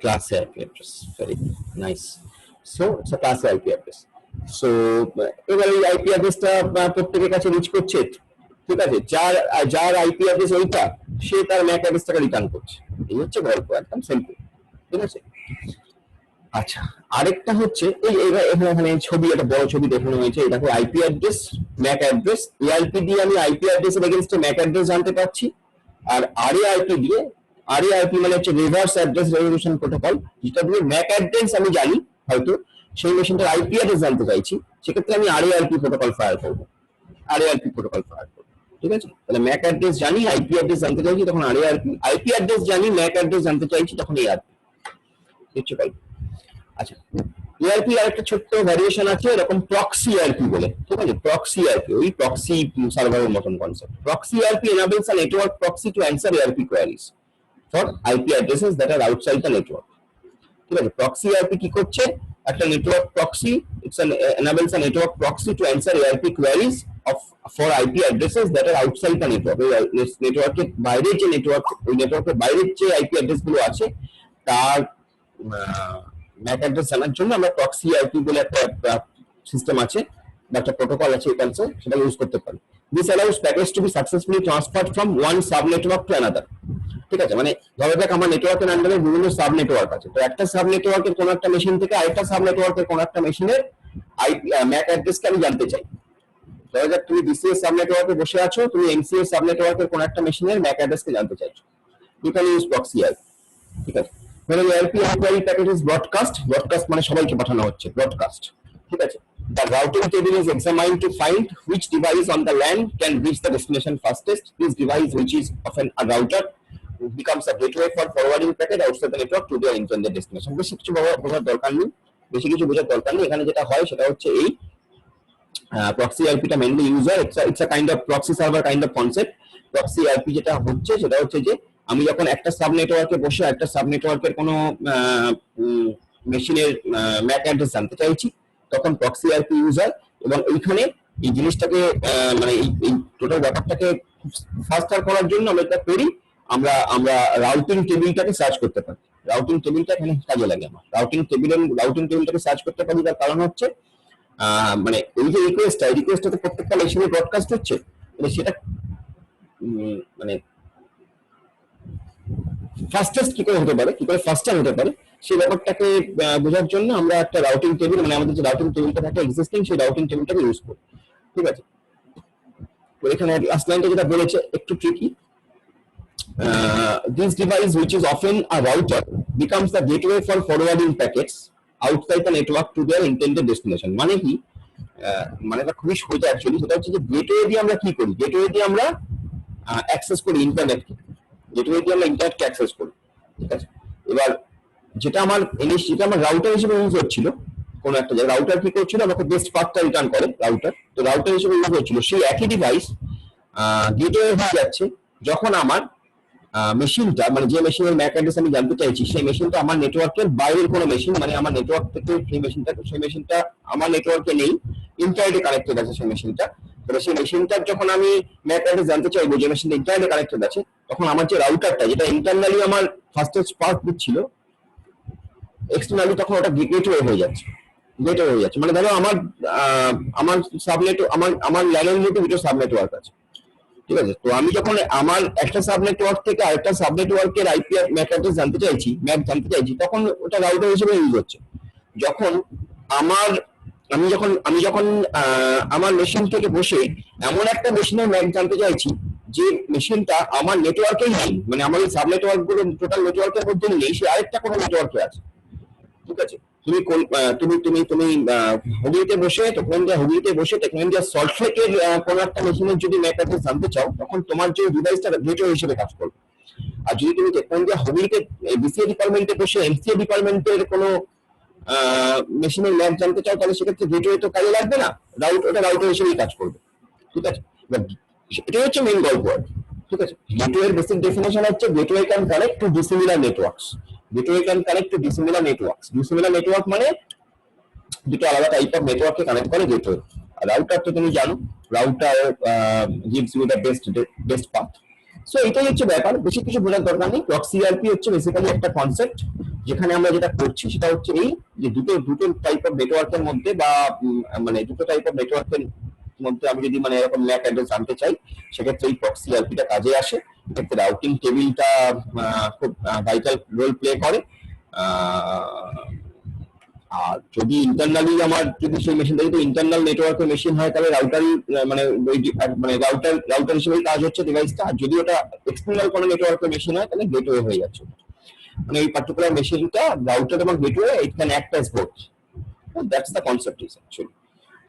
Class A IP address, very good, nice. So it's a class A IP address. So এবার এই IP অ্যাড্রেসটা প্রত্যেকের কাছে রিচ করছে। ঠিক আছে, যার IP অ্যাড্রেস ওইটা, সে তার ম্যাক অ্যাড্রেসটাকে রিটার্ন করছে। এই হচ্ছে গল্প, একদম সিম্পল। ঠিক আছে, আচ্ছা আরেকটা হচ্ছে এই এখানে ছবি, একটা বড় ছবি দেখানো হয়েছে। এই দেখো IP address, Mac address, ARP দিয়ে আমি IP অ্যাড্রেসের এগেইনস্টে ম্যাক অ্যাড্রেস জানতে পারছি, আর RARP দিয়ে, RARP মানে হচ্ছে রিভার্স অ্যাড্রেস রেজলিউশন প্রোটোকল, যেটা দিয়ে ম্যাক অ্যাড্রেস আমি জানি, হয়তো সেই মেশিনটার IP অ্যাড্রেস জানতে চাইছি, সেক্ষেত্রে আমি RARP প্রোটোকল ফায়ার করবো, RARP প্রোটোকল ফায়ার করবো। ঠিক আছে, তাহলে ম্যাক অ্যাড্রেস জানি, IP অ্যাড্রেস জানতে চাইছি, তখন RARP, IP অ্যাড্রেস জানি, ম্যাক অ্যাড্রেস জানতে চাইছি, তখন ARP। হচ্ছে গল্প। আচ্ছা, ERP আর একটা ছোট্ট ভ্যারিয়েশন আছে, এরকম প্রক্সি ERP বলে। ঠিক আছে, প্রক্সি ERP ওই প্রক্সি সার্ভারের মতন concept. Proxy ERP enables a network proxy to answer ERP queries for IP addresses that are outside the network. ঠিক আছে, প্রক্সি ERP কি করছে, একটা network proxy enables a network proxy to answer ARP queries of for IP addresses that are outside the network. নেটওয়ার্কের বাইরে যে ওই নেটওয়ার্কের বাইরে যে IP অ্যাড্রেস গুলো আছে তার ম্যাক অ্যাড্রেস জানার জন্য আমরা প্রক্সি IP বলে একটা সিস্টেম আছে বা একটা প্রোটোকল আছে এখানে সেটা ইউজ করতে পারি। This allows packets to be successfully transferred from one sub network to another. ঠিক আছে, মানে ধরো দেখ আমার নেটওয়ার্কের আন্ডারে বিভিন্ন সাব নেটওয়ার্ক আছে, তো একটা সাব নেটওয়ার্কের কোন একটা মেশিন থেকে আরেকটা সাব নেটওয়ার্কের কোন একটা মেশিনের ম্যাক অ্যাড্রেসকে আমি জানতে চাই। ধরো দেখ তুমি বিসিএস সাব নেটওয়ার্কে বসে আছো, তুমি এমসিএস সাব নেটওয়ার্কের কোন একটা মেশিনের ম্যাক অ্যাড্রেসকে জানতে চাইছো, you can use proxy IP. ঠিক আছে, when an ARP inquiry packet is broadcast মানে সবাইকে পাঠানো হচ্ছে, broadcast। ঠিক আছে, the routing table is examined to find which device on the LAN can reach the destination fastest. This device, which is often a router, becomes a gateway for forwarding packet outside the network to their intended destination. বেশি কিছু বোঝার দরকার নেই, এখানে যেটা হয় সেটা হচ্ছে এই proxy IP টা mainly user, it's a kind of proxy server kind of concept. proxy IP যেটা হচ্ছে সেটা হচ্ছে যে আমি যখন একটা সাব নেটওয়ার্কে বসে একটা সাব নেটওয়ার্কের কোনো মেশিনের ম্যাক অ্যাড্রেস জানতে চাইছি, তখন প্রক্সি IP ইউজার, এবং এইখানে এই জিনিসটাকে মানে এই টোটাল ব্যাপারটাকে ফাস্টার করার জন্য আমরা এটা করি, আমরা রাউটিং টেবিলটাকে সার্চ করতে পারি। রাউটিং টেবিলটা এখানে কাজে লাগে। আমার রাউটিং টেবিলটাকে সার্চ করতে পারি, তার কারণ হচ্ছে মানে এই যে রিকোয়েস্টটা তো প্রত্যেকটা মেশিনে ব্রডকাস্ট হচ্ছে, মানে সেটা মানে ফাস্টেস্ট কি করে হতে পারে, কি করে ফাস্টার হতে পারে, সেই ব্যাপারটাকে বোঝার জন্য আমরা একটা রাউটিং টেবিল, মানে আমাদের যে রাউটিং টেবিলটা থাকে এক্সিস্টিং, সেই রাউটিং টেবিলটাকে ইউজ করি। ঠিক আছে, তো এখানে লাস্ট লাইনটা যেটা বলেছে একটু tricky. This device, which is often a router, becomes the gateway for forwarding packets outside the network to their intended destination. মানে কি, মানে এটা খুবই সোজা অ্যাকচুয়ালি, সেটা হচ্ছে যে গেটওয়ে দিয়ে আমরা কি করি, গেটওয়ে দিয়ে আমরা অ্যাক্সেস করি ইন্টারনেটকে, গেটওয়ে দিয়ে আমরা ইন্টারনেটকে অ্যাক্সেস করি। ঠিক আছে, এবার যেটা আমার রাউটার হিসেবে ইউজ হচ্ছিল কোন একটা জায়গায়, রাউটার কি করছিল, আমাকে বেস্ট পাথটা রিটার্ন করে রাউটার, তো রাউটার হিসেবে ইউজ হচ্ছিল, সেই একই ডিভাইস গেটওয়ে হয়ে যাচ্ছে যখন আমার মেশিনটা, মানে যে মেশিনের ম্যাক অ্যাড্রেস আমি জানতে চাইছি, সেই মেশিনটা আমার নেটওয়ার্কের বাইরের কোনো মেশিন, মানে আমার নেটওয়ার্ক থেকে সেই মেশিনটা আমার নেটওয়ার্কে নেই, ইন্টারনেটে কানেক্টেড আছে সেই মেশিনটা। তবে সেই মেশিনটার যখন আমি ম্যাক অ্যাড্রেস জানতে চাইবো, যে মেশিনটা ইন্টারনেটে কানেক্টেড আছে, তখন আমার যে রাউটারটা, যেটা ইন্টারনালি আমার ফাস্টেস্ট পাথ দিচ্ছিল, এক্সটার্নালি তখন ওটা গেটওয়ে হয়ে যাচ্ছে। মানে ধরো আমার সাবনেট, আমার ল্যানের মধ্যে দুটো সাব নেটওয়ার্ক আছে। ঠিক আছে, তো আমি যখন আমার একটা সাব নেটওয়ার্ক থেকে আরেকটা সাব নেটওয়ার্কের আইপি ম্যাক অ্যাড্রেস জানতে চাইছি, তখন ওটা রাউটার হিসেবে ইউজ হচ্ছে। যখন আমি যখন আমার মেশিন থেকে বসে এমন একটা মেশিনের ম্যাক জানতে চাইছি যে মেশিনটা আমার নেটওয়ার্কেই নেই, মানে আমার এই সাব নেটওয়ার্ক গুলো টোটাল নেটওয়ার্কের মধ্যে নেই, সে আরেকটা কোনো নেটওয়ার্কে আছে। ঠিক আছে, তুমি হুগলিতে বসে টেকনোলজিয়া সল্টলেকের কোনো একটা মেশিনের যদি ম্যাক অ্যাড্রেস জানতে চাও, তখন তোমার যে ডিভাইসটা গেটওয়ে হিসেবে কাজ করবে। আর যদি তুমি টেকনোলজিয়া হুগলিতে বিসিএ ডিপার্টমেন্টে বসে এমসিএ ডিপার্টমেন্টের কোনো মেশিনের ম্যাক জানতে চাও, তাহলে সেক্ষেত্রে গেটওয়ে তো কাজে লাগবে না, ওটা রাউটার হিসেবেই কাজ করবে। ঠিক আছে, এটাই হচ্ছে মেইন গল্প। ঠিক আছে, গেটওয়ের বেসিক ডেফিনেশন হচ্ছে gateway can connect to dissimilar networks. Gateway can connect to dissimilar networks. Dissimilar network মানে দুটো আলাদা টাইপ অফ নেটওয়ার্ককে কানেক্ট করে গেটওয়ে। আর রাউটার তো তুমি জানো, router gives you the best path. So এটাই হচ্ছে ব্যাপার, বেশি কিছু বোঝার দরকার নেই। প্রক্সি আইপি হচ্ছে বেসিক্যালি একটা কনসেপ্ট, যেখানে আমরা যেটা করছি সেটা হচ্ছে এই যে দুটো টাইপ অফ নেটওয়ার্কের মধ্যে, বা মানে দুটো টাইপ অফ নেটওয়ার্কের মধ্যে আমি যদি মানে এরকম ম্যাক অ্যাড্রেস জানতে চাই, সেক্ষেত্রে এই প্রক্সি আইপিটা কাজে আসে। এক্ষেত্রে রাউটিং টেবিলটা খুব ভাইটাল রোল প্লে করে। আর যদি ইন্টারনালি যদি সেই মেশিনটা যদি ইন্টারনাল নেটওয়ার্কের মেশিন হয়, তাহলে রাউটার হিসেবেই কাজ হচ্ছে ডিভাইসটা। আর যদি ওটা এক্সটার্নাল কোনো নেটওয়ার্কের মেশিন হয়, তাহলে গেটওয়ে হয়ে যাচ্ছে। মানে এই পার্টিকুলার মেশিনটা রাউটার এবং gateway, it can act as both. That's the concept is actually.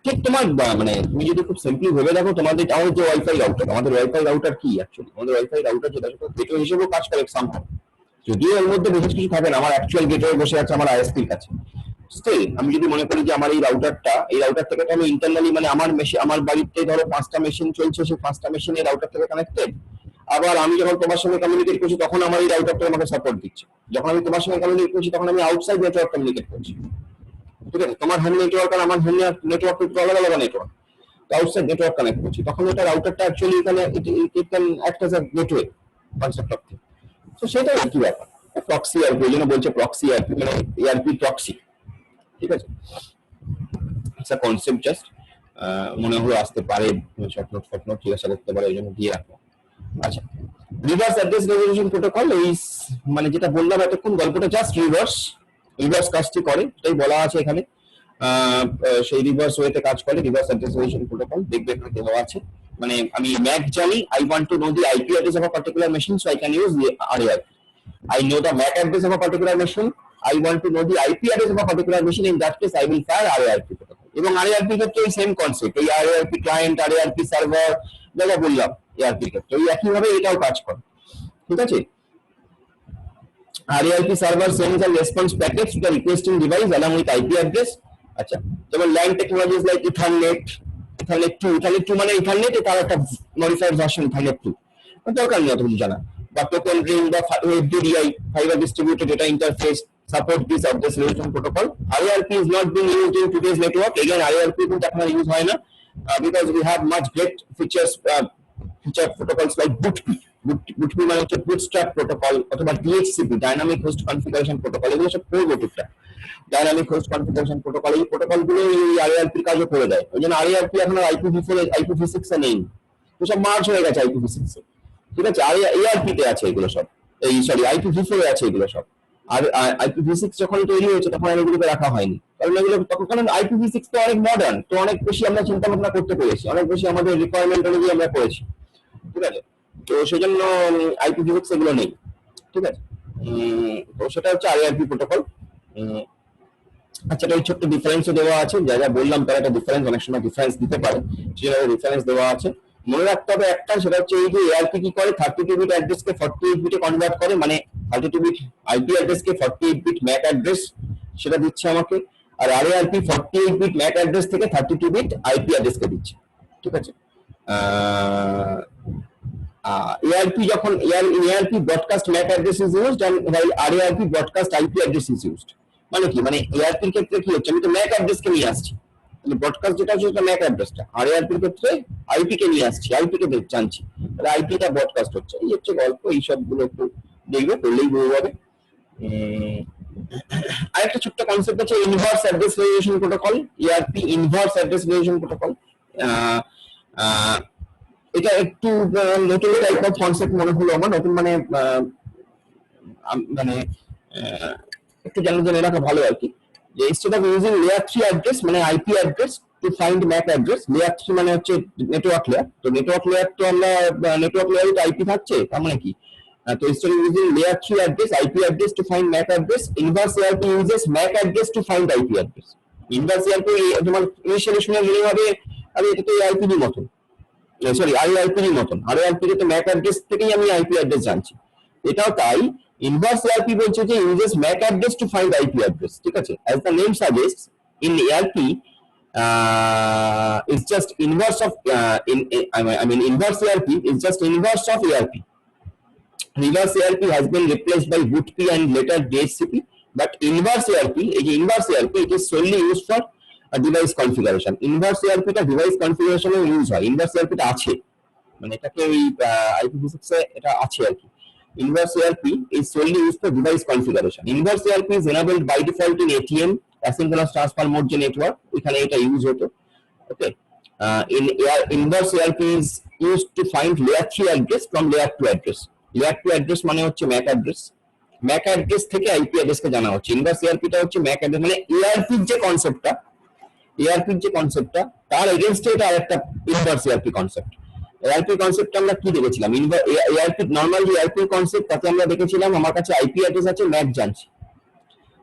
ঠিক তোমার মানে তুমি যদি খুব সিম্পলি ভেবে দেখো, আমাদের যে ওয়াইফাই রাউটার কি অ্যাকচুয়ালি, আমাদের ওয়াইফাই রাউটার যেটা গেটওয়ে হিসেবেও কাজ করে সামহাউ, যদিও এর মধ্যে বিশেষ কিছু থাকে না। আমার অ্যাকচুয়াল গেটওয়ে বসে আছে আমার আইএসপির কাছে। স্টিল আমি যদি মনে করি যে আমার এই রাউটার থেকে তো আমি ইন্টারনালি, মানে আমার বাড়িতে ধরো 5টা মেশিন চলছে, সেই 5টা মেশিন এই রাউটার থেকে কানেক্টেড। আবার আমি যখন তোমার সঙ্গে কমিউনিকেট করছি, তখন আমার এই রাউটারটা আমাকে সাপোর্ট দিচ্ছে। যখন আমি তোমার সঙ্গে কমিউনিকেট করছি, তখন আমি আউটসাইড নেটওয়ার্ক কমিউনিকেট করছি। ঠিক আছে, তোমার হোম নেটওয়ার্ক আর আমার হোম নেটওয়ার্ক একটু আলাদা আলাদা নেটওয়ার্ক, আউটসাইড নেটওয়ার্ক কানেক্ট করছি, তখন এটা রাউটারটা অ্যাকচুয়ালি এখানে it can act as a gateway concept of thing. তো সেটাই আর কি ব্যাপার, প্রক্সি আর কি, ওই জন্য বলছে প্রক্সি আর কি, মানে এআরপি প্রক্সি। ঠিক আছে, আচ্ছা কনসেপ্ট জাস্ট মনে হলো আসতে পারে, স্বপ্ন জিজ্ঞাসা করতে পারে, ওই জন্য দিয়ে রাখবো। আচ্ছা, রিভার্স অ্যাড্রেস রেজলিউশন প্রোটোকল, এই মানে যেটা বললাম এতক্ষণ গল্পটা জাস্ট রিভার্স কাজটি করে, এটাই বলা আছে এখানে। সেই রিভার্স ওয়েতে কাজ করে রিভার্স অ্যাড্রেস রেজলিউশন প্রোটোকল, দেখবে এখানে দেওয়া আছে। মানে আমি ম্যাক জানি, I want to know the IP address of a particular machine, so I can use RARP. I know the MAC address of a particular machine. I want to know the IP address of a particular machine. In that case, I will fire RARP protocol. এবং RARP ক্ষেত্রে ওই same concept, ওই RARP client, RARP server, যেটা বললাম ARP ক্ষেত্রে ওই একইভাবে এটাও কাজ করে। ঠিক আছে, RARP server sends and responds packets to the requesting device along with IP address. আচ্ছা, যেমন LAN টেকনোলজিস লাইক ইথারনেট 2 মানে ইথারনেট, তার একটা মডিফাইড ভার্সন ইথারনেট 2, দরকার নেই অত কিছু জানা। বা টোকেন রিং বা FDDI, fiber distributed data interface, support this address resolution protocol. RARP is not being used in today's network. Again, RARP কিন্তু এখন ইউজ হয় না, because we have much great feature protocols like BOOTP মানে হচ্ছে bootstrap protocol অথবা DHCP, dynamic host configuration protocol, এগুলো সব করবো টুকটাক। ডাইনামিক হোস্ট কনফিগারেশন প্রোটোকল, এই প্রোটোকল গুলো এই RARP এর কাজও করে দেয়। ওই জন্য RARP এখন আর IPv4 IPv6 এ নেই, তো সব মার্জ হয়ে গেছে IPv6 এ। ঠিক আছে, আর ARP তে আছে এগুলো সব, এই সরি IPv4 এ আছে এগুলো সব। আর IPv6 যখন তৈরি হয়েছে তখন এগুলোকে রাখা হয়নি, কারণ এগুলো তখন, কারণ IPv6 তো অনেক মডার্ন, তো অনেক বেশি আমরা চিন্তা ভাবনা করতে পেরেছি, অনেক বেশি আমাদের রিকোয়ারমেন্ট অনুযায়ী আমরা করেছি। ঠিক আছে, তো সেজন্য IPv6 এগুলো নেই। ঠিক আছে, তো সেটা হচ্ছে RARP প্রোটোকল। আচ্ছা, এটা ছোট্ট ডিফারেন্সও দেওয়া আছে, যা যা বললাম তার একটা ডিফারেন্স, অনেক সময় ডিফারেন্স দিতে পারে, সেটা ডিফারেন্স দেওয়া আছে। মনে রাখতে হবে একটা, সেটা হচ্ছে এই যে ARP কি করে, 32 বিট অ্যাড্রেসকে 48 বিটে কনভার্ট করে, মানে 32 বিট আইপি অ্যাড্রেসকে 48 বিট ম্যাক অ্যাড্রেস সেটা দিচ্ছে আমাকে, আর RARP 48 বিট ম্যাক অ্যাড্রেস থেকে 32 বিট আইপি অ্যাড্রেসকে দিচ্ছে। ঠিক আছে, ARP যখন ARP broadcast MAC address is used and while RARP broadcast IP address is used, মানে কি, মানে ARP এর ক্ষেত্রে কি হচ্ছে, আমি তো MAC অ্যাড্রেস কে নিয়ে আসছি, মানে ব্রডকাস্ট যেটা হচ্ছে সেটা MAC অ্যাড্রেসটা, RARP এর ক্ষেত্রে IP কে নিয়ে আসছি, IP কে জানছি, তাহলে IP টা ব্রডকাস্ট হচ্ছে। এই হচ্ছে গল্প, এই সবগুলো একটু দেখবে, করলেই বুঝে যাবে। আরেকটা ছোট্ট কনসেপ্ট আছে inverse address resolution protocol, ARP inverse address resolution protocol. এটা একটু নতুন টাইপ অফ কনসেপ্ট মনে হলো আমার, নতুন মানে মানে একটু জেনে রাখা ভালো আর কি, যে instead of using layer 3 address মানে IP address to find MAC address, layer 3 মানে হচ্ছে নেটওয়ার্ক লেয়ার, তো নেটওয়ার্ক লেয়ার তো আমরা নেটওয়ার্ক লেয়ারে তো IP থাকছে, তার মানে কি, তো instead of using layer 3 address IP address to find MAC address, inverse ARP uses MAC address to find IP address। inverse ARP তোমার ইনিশিয়ালি শুনে মনে হবে আরে এটা তো IP এর মতন, সরি RARP এর মতন, RARP তে তো MAC অ্যাড্রেস থেকেই আমি IP অ্যাড্রেস জানছি, এটাও তাই। ইনভার্স ARP বলছে যে uses MAC address to find IP address। ঠিক আছে, as the name suggests, in ARP is just inverse of inverse ARP is just inverse of ARP. Reverse ARP has been replaced by BOOTP and later DHCP, but inverse ARP, it is solely used for device configuration. Inverse ARP টা device কনফিগারেশনে use হয়, inverse ARP টা আছে, মানে এটাকে ওই IPv6 এ এটা আছে আর কি। Inverse ARP is solely used for device configuration. Inverse ARP is enabled by default in ATM, asynchronous transfer mode যে নেটওয়ার্ক, এখানে এটা ইউজ হতো। ওকে, inverse ARP is used to find layer 3 address from layer 2 address. layer 2 address মানে হচ্ছে MAC address, MAC address থেকে IP address কে জানা হচ্ছে। Inverse ARP টা হচ্ছে MAC address, মানে ARP যে কনসেপ্টটা, তার এগেইনস্টে এটা আরেকটা inverse ARP concept. ARP concept আমরা কি দেখেছিলাম, ARP নরমাল যে ARP কনসেপ্ট তাতে আমরা দেখেছিলাম আমার কাছে IP অ্যাড্রেস আছে, MAC জানছি।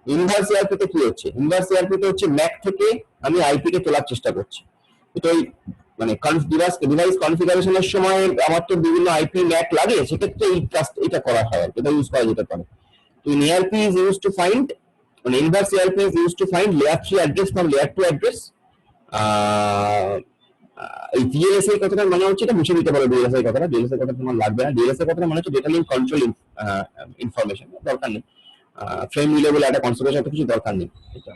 ইনভার্স ARP তে কি হচ্ছে, ইনভার্স ARP তে হচ্ছে MAC থেকে আমি IP কে তোলার চেষ্টা করছি। এটা মানে ডিভাইস কনফিগারেশনের সময় আমার তো বিভিন্ন IP MAC লাগে, সেক্ষেত্রে এটা করা হয়, এটা ইউজ করা যেতে পারে। তো ARP is used to find, মানে inverse ARP is used to find layer 3 address from layer 2 address। এই DLS এর কথাটা মানে হচ্ছে, এটা মুছে দিতে পারো DLS এর কথাটা, DLS এর কথা তোমার লাগবে না, DLS এর কথাটা মানে হচ্ছে ডেটা লিঙ্ক কন্ট্রোল ইনফরমেশন, দরকার নেই। ফ্রেম রিলেবল একটা কনফিগারেশন কিছু দরকার নেই এটা।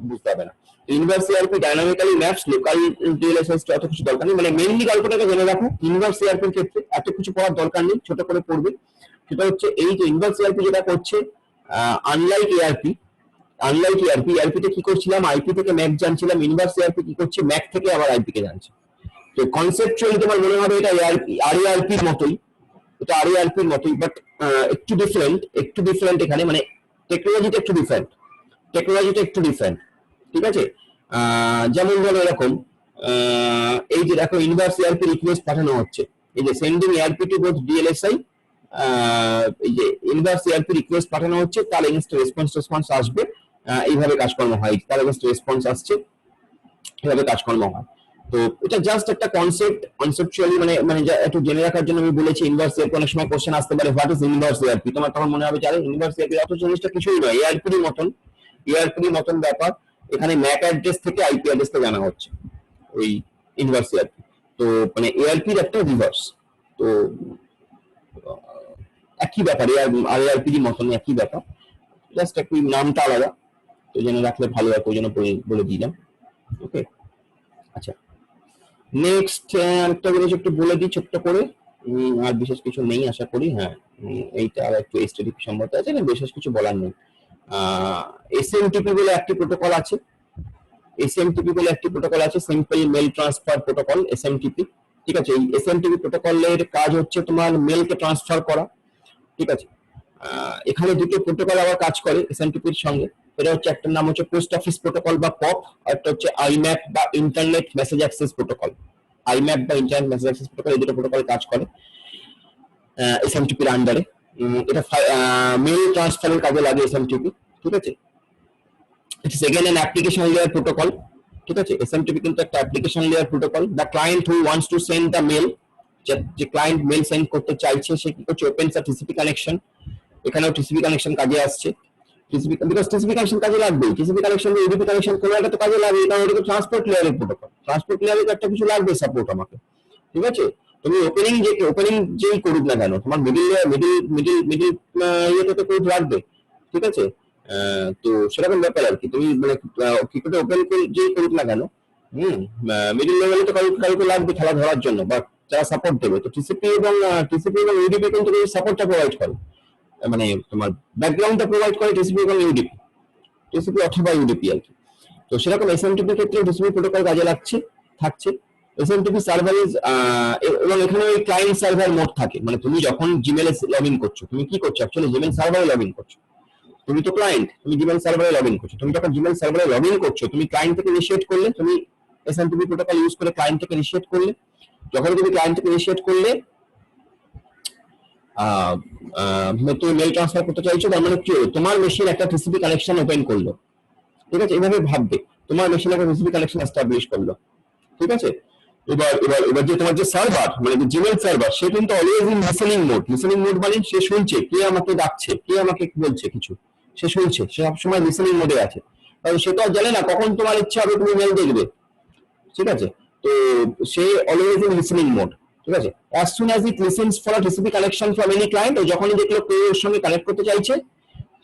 বুঝতে হবে না। Inverse CRP dynamically maps local DLSS এত কিছু দরকার নেই, মানে মেইনলি গল্পটাকে জেনে রাখো। ইনভার্স সিআরপির ক্ষেত্রে এত কিছু পড়ার দরকার নেই, ছোট করে পড়বে। সেটা হচ্ছে এই যে ইনভার্স সিআরপি যেটা করছে, আনলাইক এআরপি, এআরপিতে কি করছিলাম, আইপি থেকে ম্যাক জানছিলাম, ইনভার্স এআরপি কি করছে, ম্যাক থেকে আবার আইপি কে জানছে। তো কনসেপচুয়ালি তোমার মনে হবে এটা আরএআরপির মতোই, এটা আরএআরপির মতোই, বাট একটু ডিফারেন্ট এখানে, মানে টেকনোলজিটা একটু ডিফারেন্ট, ঠিক আছে। যেমন ধরো এরকম, এই যে দেখো ইনভার্স এআরপি রিকোয়েস্ট পাঠানো হচ্ছে, এই যে সেন্ডিং এআরপি টু বোথ ডিএলএসআই, এই যে ইনভার্স এআরপি রিকোয়েস্ট পাঠানো হচ্ছে, তার এগেইনস্ট রেসপন্স আসবে, এইভাবে কাজকর্ম হয়, তার এগেইনস্ট রেসপন্স আসছে, এইভাবে কাজকর্ম হয়। তো এটা জাস্ট একটা কনসেপচুয়ালি মানে মানে একটু জেনে রাখার জন্য আমি বলেছি। ইনভার্স এআরপি অনেক সময় কোশ্চেন আসতে পারে, হোয়াট ইজ ইনভার্স এআরপি, তোমার তখন মনে হবে আরে ইনভার্স এআরপি অত জিনিসটা কিছুই নয়, এআরপির মতন ব্যাপার। এখানে ম্যাক অ্যাড্রেস থেকে আইপি অ্যাড্রেসটা জানা হচ্ছে ওই ইনভার্স এআরপি। তো মানে এআরপির একটা রিভার্স, তো একই ব্যাপার, এআরপির মতন একই ব্যাপার, জাস্ট একটু নামটা আলাদা, তো জেনে রাখলে ভালো হয়, ওই জন্য বলে দিলাম। ওকে, আচ্ছা নেক্সট আরেকটা জিনিস একটু বলে দিই ছোট্ট করে, আর বিশেষ কিছু নেই আশা করি। হ্যাঁ, এইটা আর একটু এসটিডিপি সম্মত আছে না, বিশেষ কিছু বলার নেই। এসএমটিপি বলে একটি প্রোটোকল আছে, simple mail transfer protocol, SMTP. ঠিক আছে, এই এসএমটিপি প্রোটোকলের কাজ হচ্ছে তোমার মেলকে ট্রান্সফার করা। ঠিক আছে, এখানে দুটো প্রোটোকল আবার কাজ করে এসএমটিপির সঙ্গে। এটা হচ্ছে একটার নাম হচ্ছে পোস্ট অফিস প্রোটোকল বা পপ, আর একটা হচ্ছে আইম্যাপ বা ইন্টারনেট মেসেজ অ্যাক্সেস প্রোটোকল। এই দুটো প্রোটোকল কাজ করে এসএমটিপির আন্ডারে। এটা মেল ট্রান্সফারের কাজে লাগে এসএমটিপি। ঠিক আছে, it's again an application layer protocol. ঠিক আছে, এসএমটিপি কিন্তু একটা application layer protocol. The client who wants to send the mail, যে ক্লায়েন্ট মেল সেন্ড করতে চাইছে সে কি করছে, ওপেনস আ টিসিপি কানেকশন। এখানেও টিসিপি কানেকশন কাজে আসছে, টিসিপি কানেকশন কাজে লাগবে, টিসিপি কানেকশন ইউডিপি কানেকশন কোনো একটা তো কাজে লাগবে, কারণ এটা তো ট্রান্সপোর্ট লেয়ারের প্রোটোকল, ট্রান্সপোর্ট লেয়ারে একটা কিছু লাগবে সাপোর্ট আমাকে। ঠিক আছে, তুমি ওপেনিং যেই করুক না কেন, তোমার মিডিল ইয়েতে তো কোড লাগবে। ঠিক আছে, তো সেরকম ব্যাপার আর কি, তুমি মানে কি করে ওপেন যেই করুক না কেন, মিডিল লেভেলে তো কাউকে লাগবে খেলা ধরার জন্য বা যারা সাপোর্ট দেবে। তো টিসিপি এবং ইউডিপি কিন্তু সাপোর্টটা প্রোভাইড করে, মানে তোমার ব্যাকগ্রাউন্ডটা প্রোভাইড করে টিসিপি এবং টিসিপি অথবা ইউডিপি আর কি। তো সেরকম এসএমটিপি ক্ষেত্রে টিসিপি প্রোটোকল কাজে থাকছে। এসএমটিপি সার্ভার এবং এখানে ওই ক্লায়েন্ট সার্ভার মোড থাকে, মানে তুমি যখন জিমেলে লগ ইন করছো, তুমি কি করছো অ্যাকচুয়ালি জিমেল সার্ভারে লগ ইন করছো, তুমি তো ক্লায়েন্ট, তুমি জিমেল সার্ভারে লগ ইন করছো। তুমি যখন জিমেল সার্ভারে লগ ইন করছো, তুমি ক্লায়েন্ট থেকে ইনিশিয়েট করলে, তুমি এসএমটিপি প্রোটোকল ইউজ করে ক্লায়েন্ট থেকে ইনিশিয়েট করলে, যখন তুমি ক্লায়েন্ট থেকে ইনিশিয়েট করলে তুমি মেল ট্রান্সফার করতে চাইছো, তার মানে কি হলো, তোমার মেশিন একটা টিসিপি কানেকশন ওপেন করলো। ঠিক আছে, এইভাবে ভাববে, তোমার মেশিন একটা টিসিপি কানেকশন এস্টাবলিশ করলো। ঠিক আছে, এবার যে তোমার যে সার্ভার, মানে যে জিমেল সার্ভার, সে কিন্তু অলওয়েজ ইন লিসেনিং মোড মানে সে শুনছে কে আমাকে ডাকছে, কে আমাকে বলছে কিছু, সে শুনছে, সে সবসময় লিসেনিং মোডে আছে, কারণ সে তো আর জানে না কখন তোমার ইচ্ছা হবে তুমি মেল দেখবে। ঠিক আছে, তো সে অলওয়েজ ইন লিসেনিং মোড। ঠিক আছে, as soon as it listens for a TCP connection from any client, ও যখনই দেখলো কেউ ওর সঙ্গে কানেক্ট করতে চাইছে,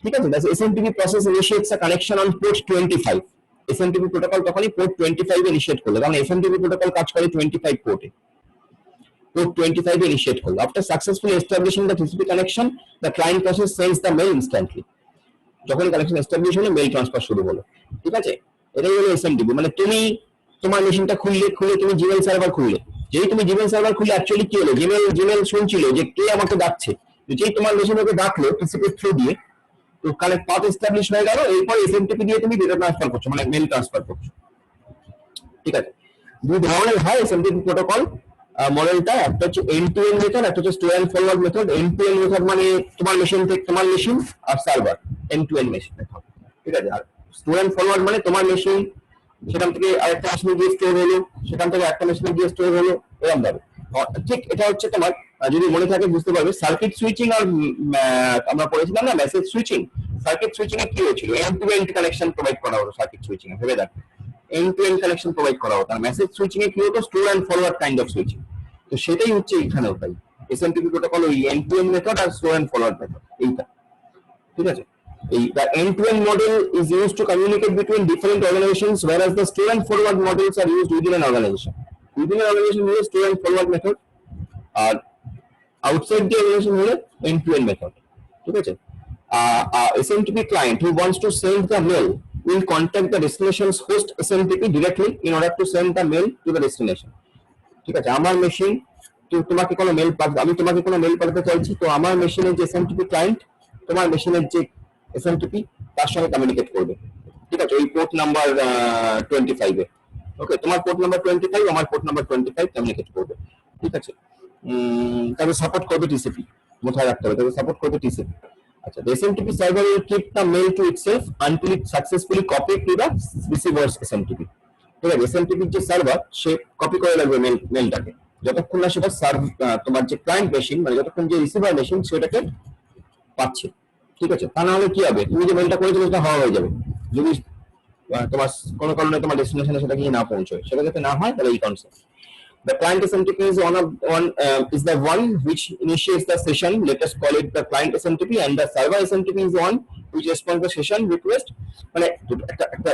ঠিক আছে, that's SMTP process initiates a connection on port 25. SMTP protocol তখনই port 25 ইনিশিয়েট করলো, কারণ SMTP protocol কাজ করে 25 পোর্টে, port 25 ইনিশিয়েট করলো। After successfully establishing the TCP connection, the client process sends the mail instantly. যখন কানেকশন এস্টাবলিশ হলো, mail transfer শুরু হলো। ঠিক আছে, এটাই হলো এসএমটিপি। মানে তুমি তোমার মেশিনটা খুললে তুমি জিমেল সার্ভার খুললে, যেই তুমি জিমেল সার্ভার খুললে অ্যাকচুয়ালি কি হলো, জিমেল শুনছিল যে কে আমাকে ডাকছে, যেই তোমার মেশিন ওকে ডাকলো টিসিপি থ্রু দিয়ে, তো কানেক্ট পাথ এস্টাবলিশ হয়ে গেল। এরপর এসএমটিপি দিয়ে তুমি ডেটা ট্রান্সফার করছো, মানে মেল ট্রান্সফার করছো। ঠিক আছে, দুই ধরনের হয় এসএমটিপি প্রোটোকল মডেলটা, একটা হচ্ছে এন্ড টু এন্ড মেথড, একটা হচ্ছে store and forward method. End to end method মানে তোমার মেশিন থেকে তোমার মেশিন আর server, end to end machine method. ঠিক আছে, আর স্টোর এন্ড ফরওয়ার্ড মানে তোমার মেশিন সেখান থেকে আরেকটা মেশিনে গিয়ে স্টোর হলো, সেখান থেকে একটা মেশিনে গিয়ে স্টোর হলো, এরকম ভাবে। ঠিক এটা হচ্ছে তোমার, যদি মনে থাকে বুঝতে পারবে, সার্কিট সুইচিং আর আমরা পড়েছিলাম না মেসেজ সুইচিং। সার্কিট সুইচিং এ কি হয়েছিল, end to end connection provide করা হলো সার্কিট সুইচিং এ, ভেবে দেখো, end to end connection provide করা হতো। আর মেসেজ সুইচিং এ কি হতো, store and forward kind of switching. তো সেটাই হচ্ছে এখানেও তাই, এসএমটিপি প্রোটোকল ওই এন্ড টু এন্ড মেথড আর স্টোর এন্ড ফরওয়ার্ড মেথড এইটা। ঠিক আছে, The end-to-end model is used to communicate between different organizations, whereas the student forward models are used within an organization. Within an organization, we use student forward method, R outside the organization হলে end-to-end method. ঠিক আছে? SMTP client who wants to send the mail will contact the destination's host SMTP directly in order to send the mail to the destination. ঠিক আছে? আমার machine তোমাকে কোনো mail আমি তোমাকে কোনো মেল পাঠাতে চাইছি, তো আমার মেশিনের যে SMTP ক্লায়েন্ট তোমার মেশিনের যে SMTP তার সঙ্গে কমিউনিকেট করবে। ঠিক আছে? ওই পোর্ট নাম্বার 25 এ। ওকে, তোমার পোর্ট নাম্বার 25, আমার পোর্ট নাম্বার 25 কমিউনিকেট করবে। ঠিক আছে? তবে সাপোর্ট করবে টিসিপি, মাথায় রাখতে হবে, তবে সাপোর্ট করবে টিসিপি। আচ্ছা, the SMTP server will keep the mail to itself until it successfully copied to the receiver's SMTP. ঠিক আছে? SMTP যে সার্ভার সে কপি করে রাখবে মেলটাকে, যতক্ষণ না সেটা তোমার যে ক্লায়েন্ট মেশিন মানে যতক্ষণ যে রিসিভার মেশিন সেটাকে পাচ্ছে। ঠিক আছে? তা না হলে কি হবে, তুমি যে মেলটা করেছো সেটা হওয়া হয়ে যাবে, যদি তোমার কোনো কারণে তোমার ডেস্টিনেশনে সেটা গিয়ে না পৌঁছয়, সেটা যাতে না হয় তাহলে এই concept. The client SMTP is the one which initiates the session. Let us call it the client SMTP, and the server SMTP is the one which responds the session request. মানে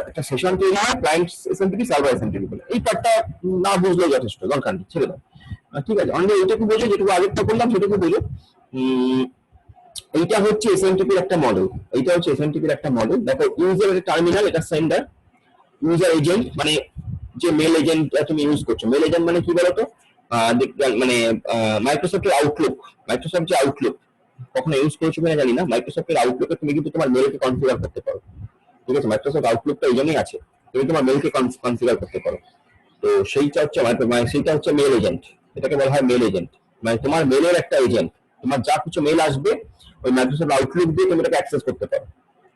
একটা সেশন তৈরি হয় client SMTP server SMTP বলে। এই পার্টটা না বুঝলেও যথেষ্ট, দরকার নেই, ছেড়ে দাও। ঠিক আছে? অন্য এইটুকু বোঝো, যেটুকু আগেরটা বললাম সেটুকু বোঝো। এইটা হচ্ছে SMTP এর একটা মডেল। এইটা হচ্ছে SMTP এর একটা মডেল। দেখো, ইউজার একটা টার্মিনাল, এটা সেন্ডার, ইউজার এজেন্ট মানে যে মেল এজেন্ট তুমি ইউজ করছো। মেল এজেন্ট মানে কি বলতো, মানে মাইক্রোসফটের আউটলুক, মাইক্রোসফট যে আউটলুক কখনো ইউজ করেছো কিনা জানি না, মাইক্রোসফটের আউটলুকে তুমি কিন্তু তোমার মেলকে কনফিগার করতে পারো। ঠিক আছে? মাইক্রোসফট আউটলুকটা এই জন্যই আছে, তুমি তোমার মেলকে কনফিগার করতে পারো। তো সেইটা হচ্ছে সেইটা হচ্ছে মেল এজেন্ট, এটাকে বলা হয় মেল এজেন্ট। মানে তোমার মেলের একটা এজেন্ট, তোমার যা কিছু মেল আসবে ওই মাইক্রোসফট আউটলুক দিয়ে তুমি এটাকে অ্যাক্সেস করতে পারো।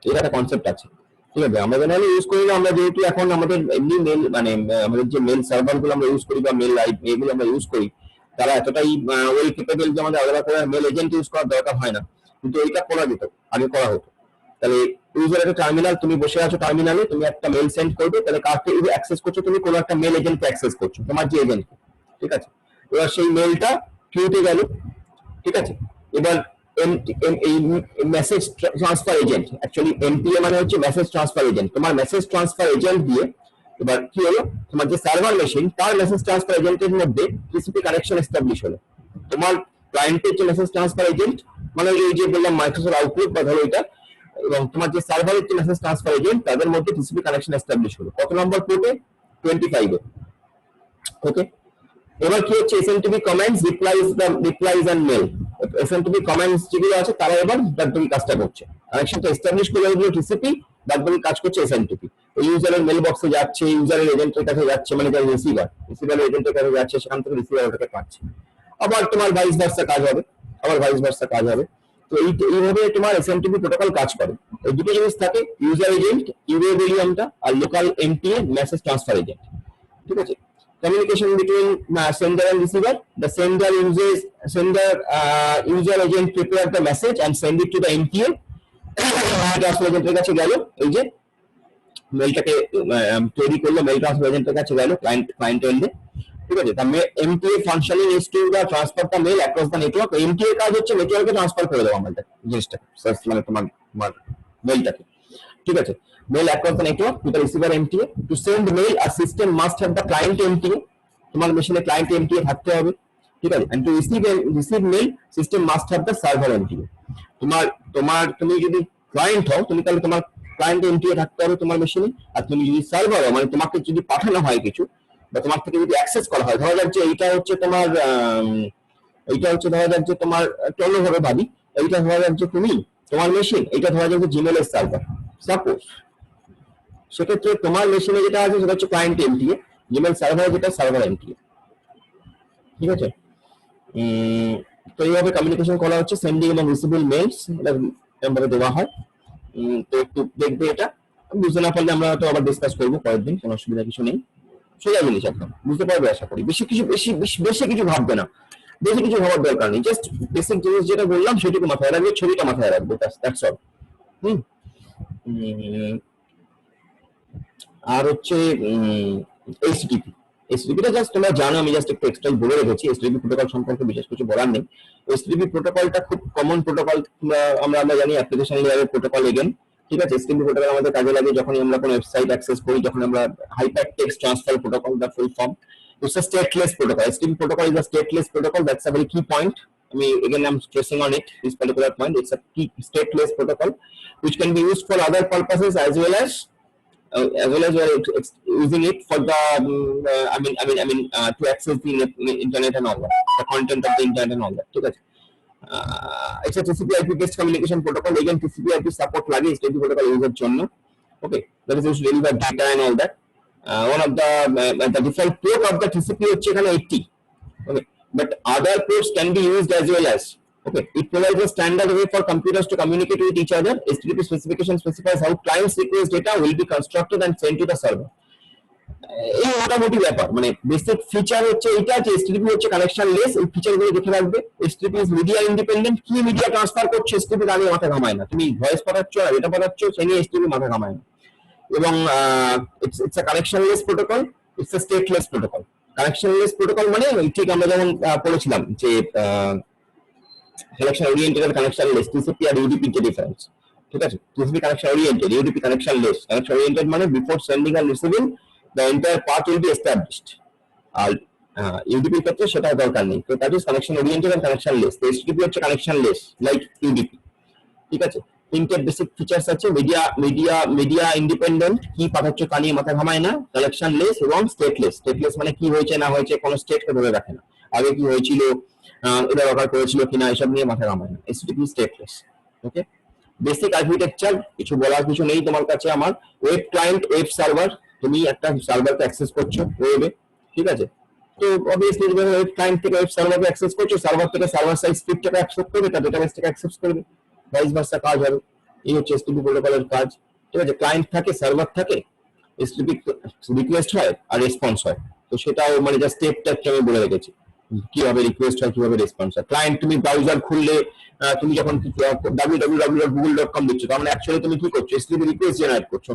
এটা একটা কনসেপ্ট আছে। ঠিক আছে? আমরা জেনারেলি ইউজ করি না, আমরা যেহেতু এখন আমাদের এমনি মেল মানে আমাদের যে মেল সার্ভার গুলো আমরা ইউজ করি বা মেল এগুলো আমরা ইউজ করি, তারা এতটাই ওই ক্যাপেবল যে আমাদের আলাদা করে মেল এজেন্ট ইউজ করার দরকার হয় না, কিন্তু এটা করা যেত, আগে করা হতো। তাহলে ইউজার একটা টার্মিনাল, তুমি বসে আছো টার্মিনালে, তুমি একটা মেল সেন্ড করবে, তাহলে কাকে অ্যাক্সেস করছো, তুমি কোনো একটা মেল এজেন্টকে অ্যাক্সেস করছো, তোমার যে এজেন্ট। ঠিক আছে? এবার সেই মেলটা কিউতে গেল। ঠিক আছে? এবার এই message transfer agent, actually MPA মানে হচ্ছে মেসেজ ট্রান্সফার এজেন্ট, তোমার মেসেজ ট্রান্সফার এজেন্ট দিয়ে এবার কি হলো, তোমার যে সার্ভার মেশিন তার মেসেজ ট্রান্সফার এজেন্টের মধ্যে টিসিপি কানেকশন এস্টাবলিশ হলো। তোমার ক্লায়েন্টের যে মেসেজ ট্রান্সফার এজেন্ট মানে এই যে বললাম মাইক্রোসফট আউটলুক বা ধরো এটা, এবং তোমার যে সার্ভারের যে মেসেজ ট্রান্সফার এজেন্ট তাদের মধ্যে টিসিপি কানেকশন এস্টাবলিশ হলো। কত নম্বর পোর্টে? 25 এ। ওকে, এবার কি হচ্ছে, SMTP comments replies and mail, SMTP comments যেগুলো আছে তারা এবার বাদবাকি কাজটা করছে, কানেকশনটা এস্টাবলিশ করে দিল টিসিপি, বাদবাকি কাজ করছে SMTP। ওই ইউজারের মেল বক্সে যাচ্ছে, ইউজারের এজেন্টের কাছে যাচ্ছে, মানে যার রিসিভারের এজেন্টের কাছে যাচ্ছে, সেখান থেকে রিসিভার ওটাকে পাচ্ছে। আবার তোমার ভাইস ভার্সা কাজ হবে, তো এইভাবে তোমার SMTP প্রোটোকল কাজ করে। এই দুটো জিনিস থাকে, ইউজার এজেন্ট ইউএভিএমটা আর local MTA message transfer agent. ঠিক আছে? Communication between sender and receiver. The user agent prepare the message and send it to the MTA. Transfer এজেন্টের কাছে গেল, এই যে মেলটাকে তৈরি করলো, মেল ট্রান্সফার এজেন্টের কাছে গেল ক্লায়েন্ট এন্ডে। ঠিক আছে? তা MTA functioning is to the transfer the mail across the network. MTA কাজ হচ্ছে নেটওয়ার্কে ট্রান্সফার করে দেওয়া মেলটা, জিনিসটা মানে তোমার মেলটাকে। ঠিক আছে? Mail across the network to the receiver MTA. To send mail, a system must have the client MTA. তোমার মেশিনে ক্লায়েন্ট MTA থাকতে হবে। ঠিক আছে? And to receive mail, system must have the server MTA. তুমি যদি ক্লায়েন্ট হও, তুমি তাহলে তোমার ক্লায়েন্ট MTA থাকতে হবে তোমার মেশিনে। আর তুমি যদি সার্ভার হও, মানে তোমাকে যদি পাঠানো হয় কিছু বা তোমার থেকে যদি অ্যাক্সেস করা হয়, ধরা যাক যে এইটা হচ্ছে ধরা যাক যে তোমার অন্যভাবে ভাবি, এইটা ধরা যাক যে তুমি তোমার মেশিন, এইটা ধরা যাক যে জিমেলের সার্ভার সাপোজ, সেক্ষেত্রে তোমার মেশিনে যেটা আছে সেটা হচ্ছে ক্লায়েন্ট এমটিএ, জিমেল সার্ভারে যেটা সার্ভার এমটিএ। ঠিক আছে? তো এইভাবে কমিউনিকেশন করা হচ্ছে, সেন্ডিং এবং রিসিভিং মেলস এভাবে দেওয়া হয়। তো একটু দেখবে, এটা বুঝতে না পারলে আমরা তো আবার ডিসকাস করবো পরের দিন, কোনো অসুবিধা কিছু নেই, সোজা জিনিস একদম বুঝতে পারবে আশা করি। বেশি কিছু ভাববে না, বেশি কিছু ভাবার দরকার নেই, জাস্ট বেসিক জিনিস যেটা বললাম সেটুকু মাথায় রাখবে, ছবিটা মাথায় রাখবে, দ্যাটস অল। আর হচ্ছে HTTP এসটিপি টা জাস্ট তোমরা জানো, আমি জাস্ট একটু এক্সট্রা বলে রেখেছি। এসটিপি প্রোটোকল সম্পর্কে বিশেষ কিছু বলার নেই। এসটিপি প্রোটোকলটা খুব কমন প্রোটোকল, আমরা জানি অ্যাপ্লিকেশন লেয়ারের প্রোটোকল এগেন, ঠিক আছে। এসটিপি প্রোটোকল আমাদের কাজে লাগে যখন আমরা কোনো ওয়েবসাইট অ্যাক্সেস করি, যখন আমরা hypertext transfer protocol, the full form. It's a stateless protocol. STP protocol is a stateless protocol. That's a very key point. I mean, again, I'm stressing on it, this particular point. It's a key stateless protocol, which can be used for other purposes as well as we are using it for the, to access the internet and all that, the content of the internet and all that. Okay. It's a TCP/IP based communication protocol. Again, TCP/IP support lage STP protocol user jonno. Okay, that is used to deliver data and all that. One of the default port of the TCP হচ্ছে এখানে 80, okay, but other ports can be used as well as, okay. It provides a standard way for computers to communicate with each other. HTTP specification specifies how clients request data will be constructed and sent to the server. এই মোটামুটি ব্যাপার, মানে basic feature হচ্ছে এটা যে HTTP হচ্ছে connection less. এই feature গুলো দেখে রাখবে। HTTP is media independent. কি মিডিয়া ট্রান্সফার করছে HTTP আগে মাথা ঘামায় না, তুমি ভয়েস পাঠাচ্ছ আর এটা পাঠাচ্ছ, সেই নিয়ে HTTP মাথা ঘামায় না। এবং it's a connectionless protocol, it's a stateless protocol. Connectionless protocol মানে ঠিক আমরা যেমন পড়েছিলাম যে কানেকশন ওরিয়েন্টেড আর কানেকশনলেস, টিসিপি আর ইউডিপি এর ডিফারেন্স, ঠিক আছে। TCP connection oriented, UDP connectionless. Connection oriented মানে before sending and receiving the entire path will be established, আর ইউডিপি এর ক্ষেত্রে সেটা দরকার নেই। তো that is connection oriented and connectionless. তো এসটিপি হচ্ছে কানেকশনলেস লাইক ইউডিপি, ঠিক আছে। তিনটে বেসিক ফিচার্স আছে, মিডিয়া ইন্ডিপেন্ডেন্ট, কি পাঠাচ্ছ তা নিয়ে মাথা ঘামায় না, কানেকশনলেস এবং স্টেটলেস। স্টেটলেস মানে কি হয়েছে না হয়েছে কোনো স্টেটকে ধরে রাখে না, আগে কি হয়েছিল, এটা ব্যবহার করেছিল কিনা, এসব নিয়ে মাথা ঘামায় না। এসটিপি স্টেটলেস, ওকে। বেসিক আর্কিটেকচার কিছু বলার কিছু নেই তোমার কাছে। আমার ওয়েব ক্লায়েন্ট, ওয়েব সার্ভার, তুমি একটা সার্ভারকে অ্যাক্সেস করছো ওয়েবে, ঠিক আছে। তো অবভিয়াসলি ওয়েব ক্লায়েন্ট থেকে ওয়েব সার্ভারকে অ্যাক্সেস করছো, সার্ভার থেকে সার্ভার সাইড স্ক্রিপ্টটাকে অ্যাক্সেস করবে, তার ডেটাবেস থেকে অ্যাক্সেস করবে, ভাইস ভার্সা কাজ হবে। এই হচ্ছে এসটিপি প্রোটোকলের কাজ, ঠিক আছে। ক্লায়েন্ট থাকে, সার্ভার থাকে, এসটিপি রিকোয়েস্ট হয় আর রেসপন্স হয়। তো সেটাও মানে জাস্ট স্টেপটা আমি বলে রেখেছি, কিভাবে রিকোয়েস্ট হয়, কিভাবে রেসপন্স হয়। ক্লায়েন্ট তুমি ব্রাউজার খুললে, তুমি যখন www.google.com দিচ্ছ, তার মানে অ্যাকচুয়ালি তুমি কি করছো, এসটিপি রিকোয়েস্ট জেনারেট করছো।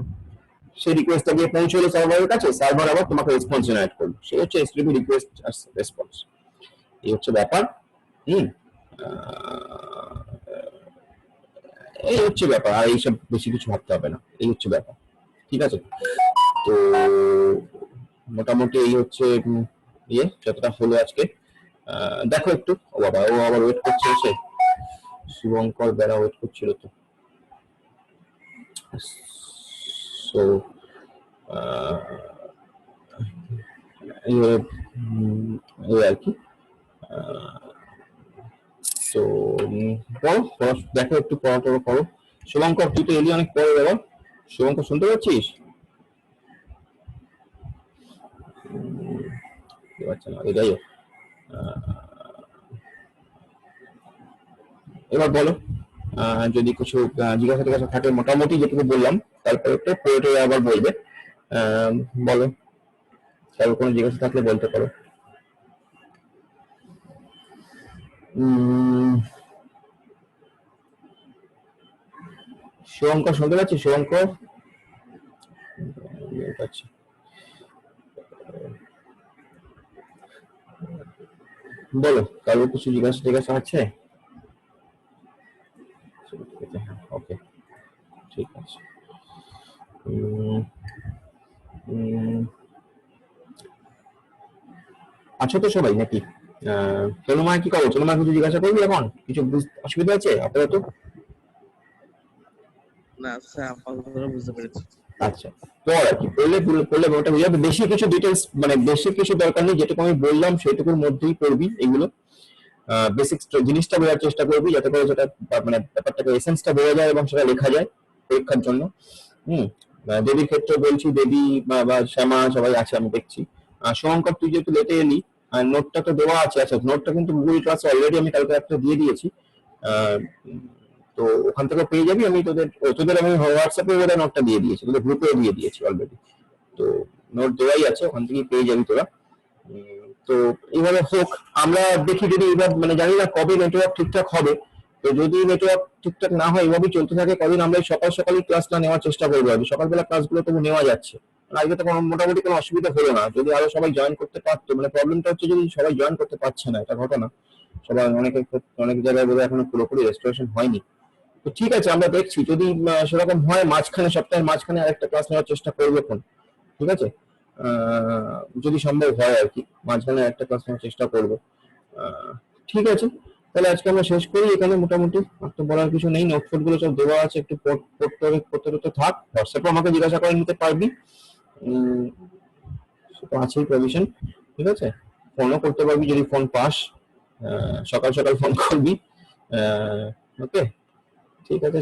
সেই রিকোয়েস্টটা গিয়ে পৌঁছলো সার্ভারের কাছে, সার্ভার আবার তোমাকে রেসপন্স জেনারেট করবে। সেই হচ্ছে এসটিপি রিকোয়েস্ট আর রেসপন্স। এই হচ্ছে ব্যাপার। এই হচ্ছে ব্যাপার, আর এইসব বেশি কিছু ভাবতে হবে না, এই হচ্ছে ব্যাপার, ঠিক আছে। তো মোটামুটি এই হচ্ছে ইয়ে যতটা হলো আজকে। দেখো একটু, ও বাবা, ও আবার ওয়েট করছে, এসে শুভঙ্কর বেড়া ওয়েট করছিল তো। সো এই আর কি। তো পড়ো, দেখো একটু পড়াটা করো। শুভঙ্কর তুই তো এলি অনেক পরে বাবা। শুভঙ্কর শুনতে পাচ্ছিস? আচ্ছা না, এটাই এবার বলো, যদি কিছু জিজ্ঞাসা থাকে, মোটামুটি যেটুকু বললাম, তারপরে একটু পড়ে আবার বলবে। বলো, তারপর কোনো জিজ্ঞাসা থাকলে বলতে পারো। শুভঙ্কর শুনতে পাচ্ছিস? শুভঙ্কর পাচ্ছি, বলো কারোর কিছু জিজ্ঞাসা আছে? ওকে, ঠিক আছে। আছো তো সবাই নাকি? তনুমা কি করো? তনুমা কিছু জিজ্ঞাসা করবি এখন? কিছু অসুবিধা আছে আপাতত? না স্যার, আপাতত বুঝতে পেরেছি। আচ্ছা, পড় আর কি, পড়লে ওটা বুঝে যাবে। বেশি কিছু ডিটেলস মানে বেশি কিছু দরকার নেই, যেটুকু আমি বললাম সেইটুকুর মধ্যেই পড়বি এগুলো। বেসিক জিনিসটা বোঝার চেষ্টা করবি, যাতে করে যেটা মানে ব্যাপারটাকে এসেন্সটা বোঝা যায় এবং সেটা লেখা যায় পরীক্ষার জন্য। দেবীর ক্ষেত্রে বলছি, দেবী বা শ্যামা সবাই আছে আমি দেখছি। শুভঙ্কর তুই যেহেতু লেটে এলি, নোটটা তো দেওয়া আছে। আচ্ছা, নোটটা কিন্তু গুগল ক্লাসে অলরেডি আমি কালকে একটা দিয়ে দিয়েছি, তো ওখান থেকে পেয়ে যাবি। আমি তোদের আমি হোয়াটসঅ্যাপে ওদের নোটটা দিয়ে দিয়েছি, তোদের গ্রুপেও দিয়ে দিয়েছি অলরেডি। তো নোট দেওয়াই আছে, ওখান থেকে পেয়ে যাবি তোরা। তো এইভাবে হোক, আমরা দেখি যদি এবার মানে জানি না কবে নেটওয়ার্ক ঠিকঠাক হবে। তো যদি নেটওয়ার্ক ঠিকঠাক না হয়, এভাবেই চলতে থাকে কদিন, আমরা সকালই ক্লাসটা নেওয়ার চেষ্টা করবো। আর সকালবেলা ক্লাসগুলো তবু নেওয়া যাচ্ছে, আজকে তো মোটামুটি কোনো অসুবিধা হলো না, যদি আরো সবাই জয়েন করতে পারতো। মানে প্রবলেমটা হচ্ছে যদি সবাই জয়েন করতে পারছে না, এটা ঘটনা। সবাই অনেক জায়গায় বোধহয় এখনো পুরোপুরি রেজিস্ট্রেশন হয়নি। তো ঠিক আছে, আমরা দেখছি যদি সেরকম হয় সপ্তাহের মাঝখানে আরেকটা ক্লাস নেওয়ার চেষ্টা করবো এখন। ঠিক আছে, যদি সম্ভব হয় আর কি, মাঝখানে একটা ক্লাস নেওয়ার চেষ্টা করবো। ঠিক আছে, তাহলে আজকে আমরা শেষ করি এখানে। মোটামুটি আর তো বলার কিছু নেই, নোটফোট গুলো সব দেওয়া আছে, একটু পড়তে থাক। হোয়াটসঅ্যাপে আমাকে জিজ্ঞাসা করে নিতে পারবি, তো আছেই প্রভিশন। ঠিক আছে, ফোনও করতে পারবি যদি ফোন পাস, সকাল সকাল ফোন করবি। ওকে, ঠিক আছে।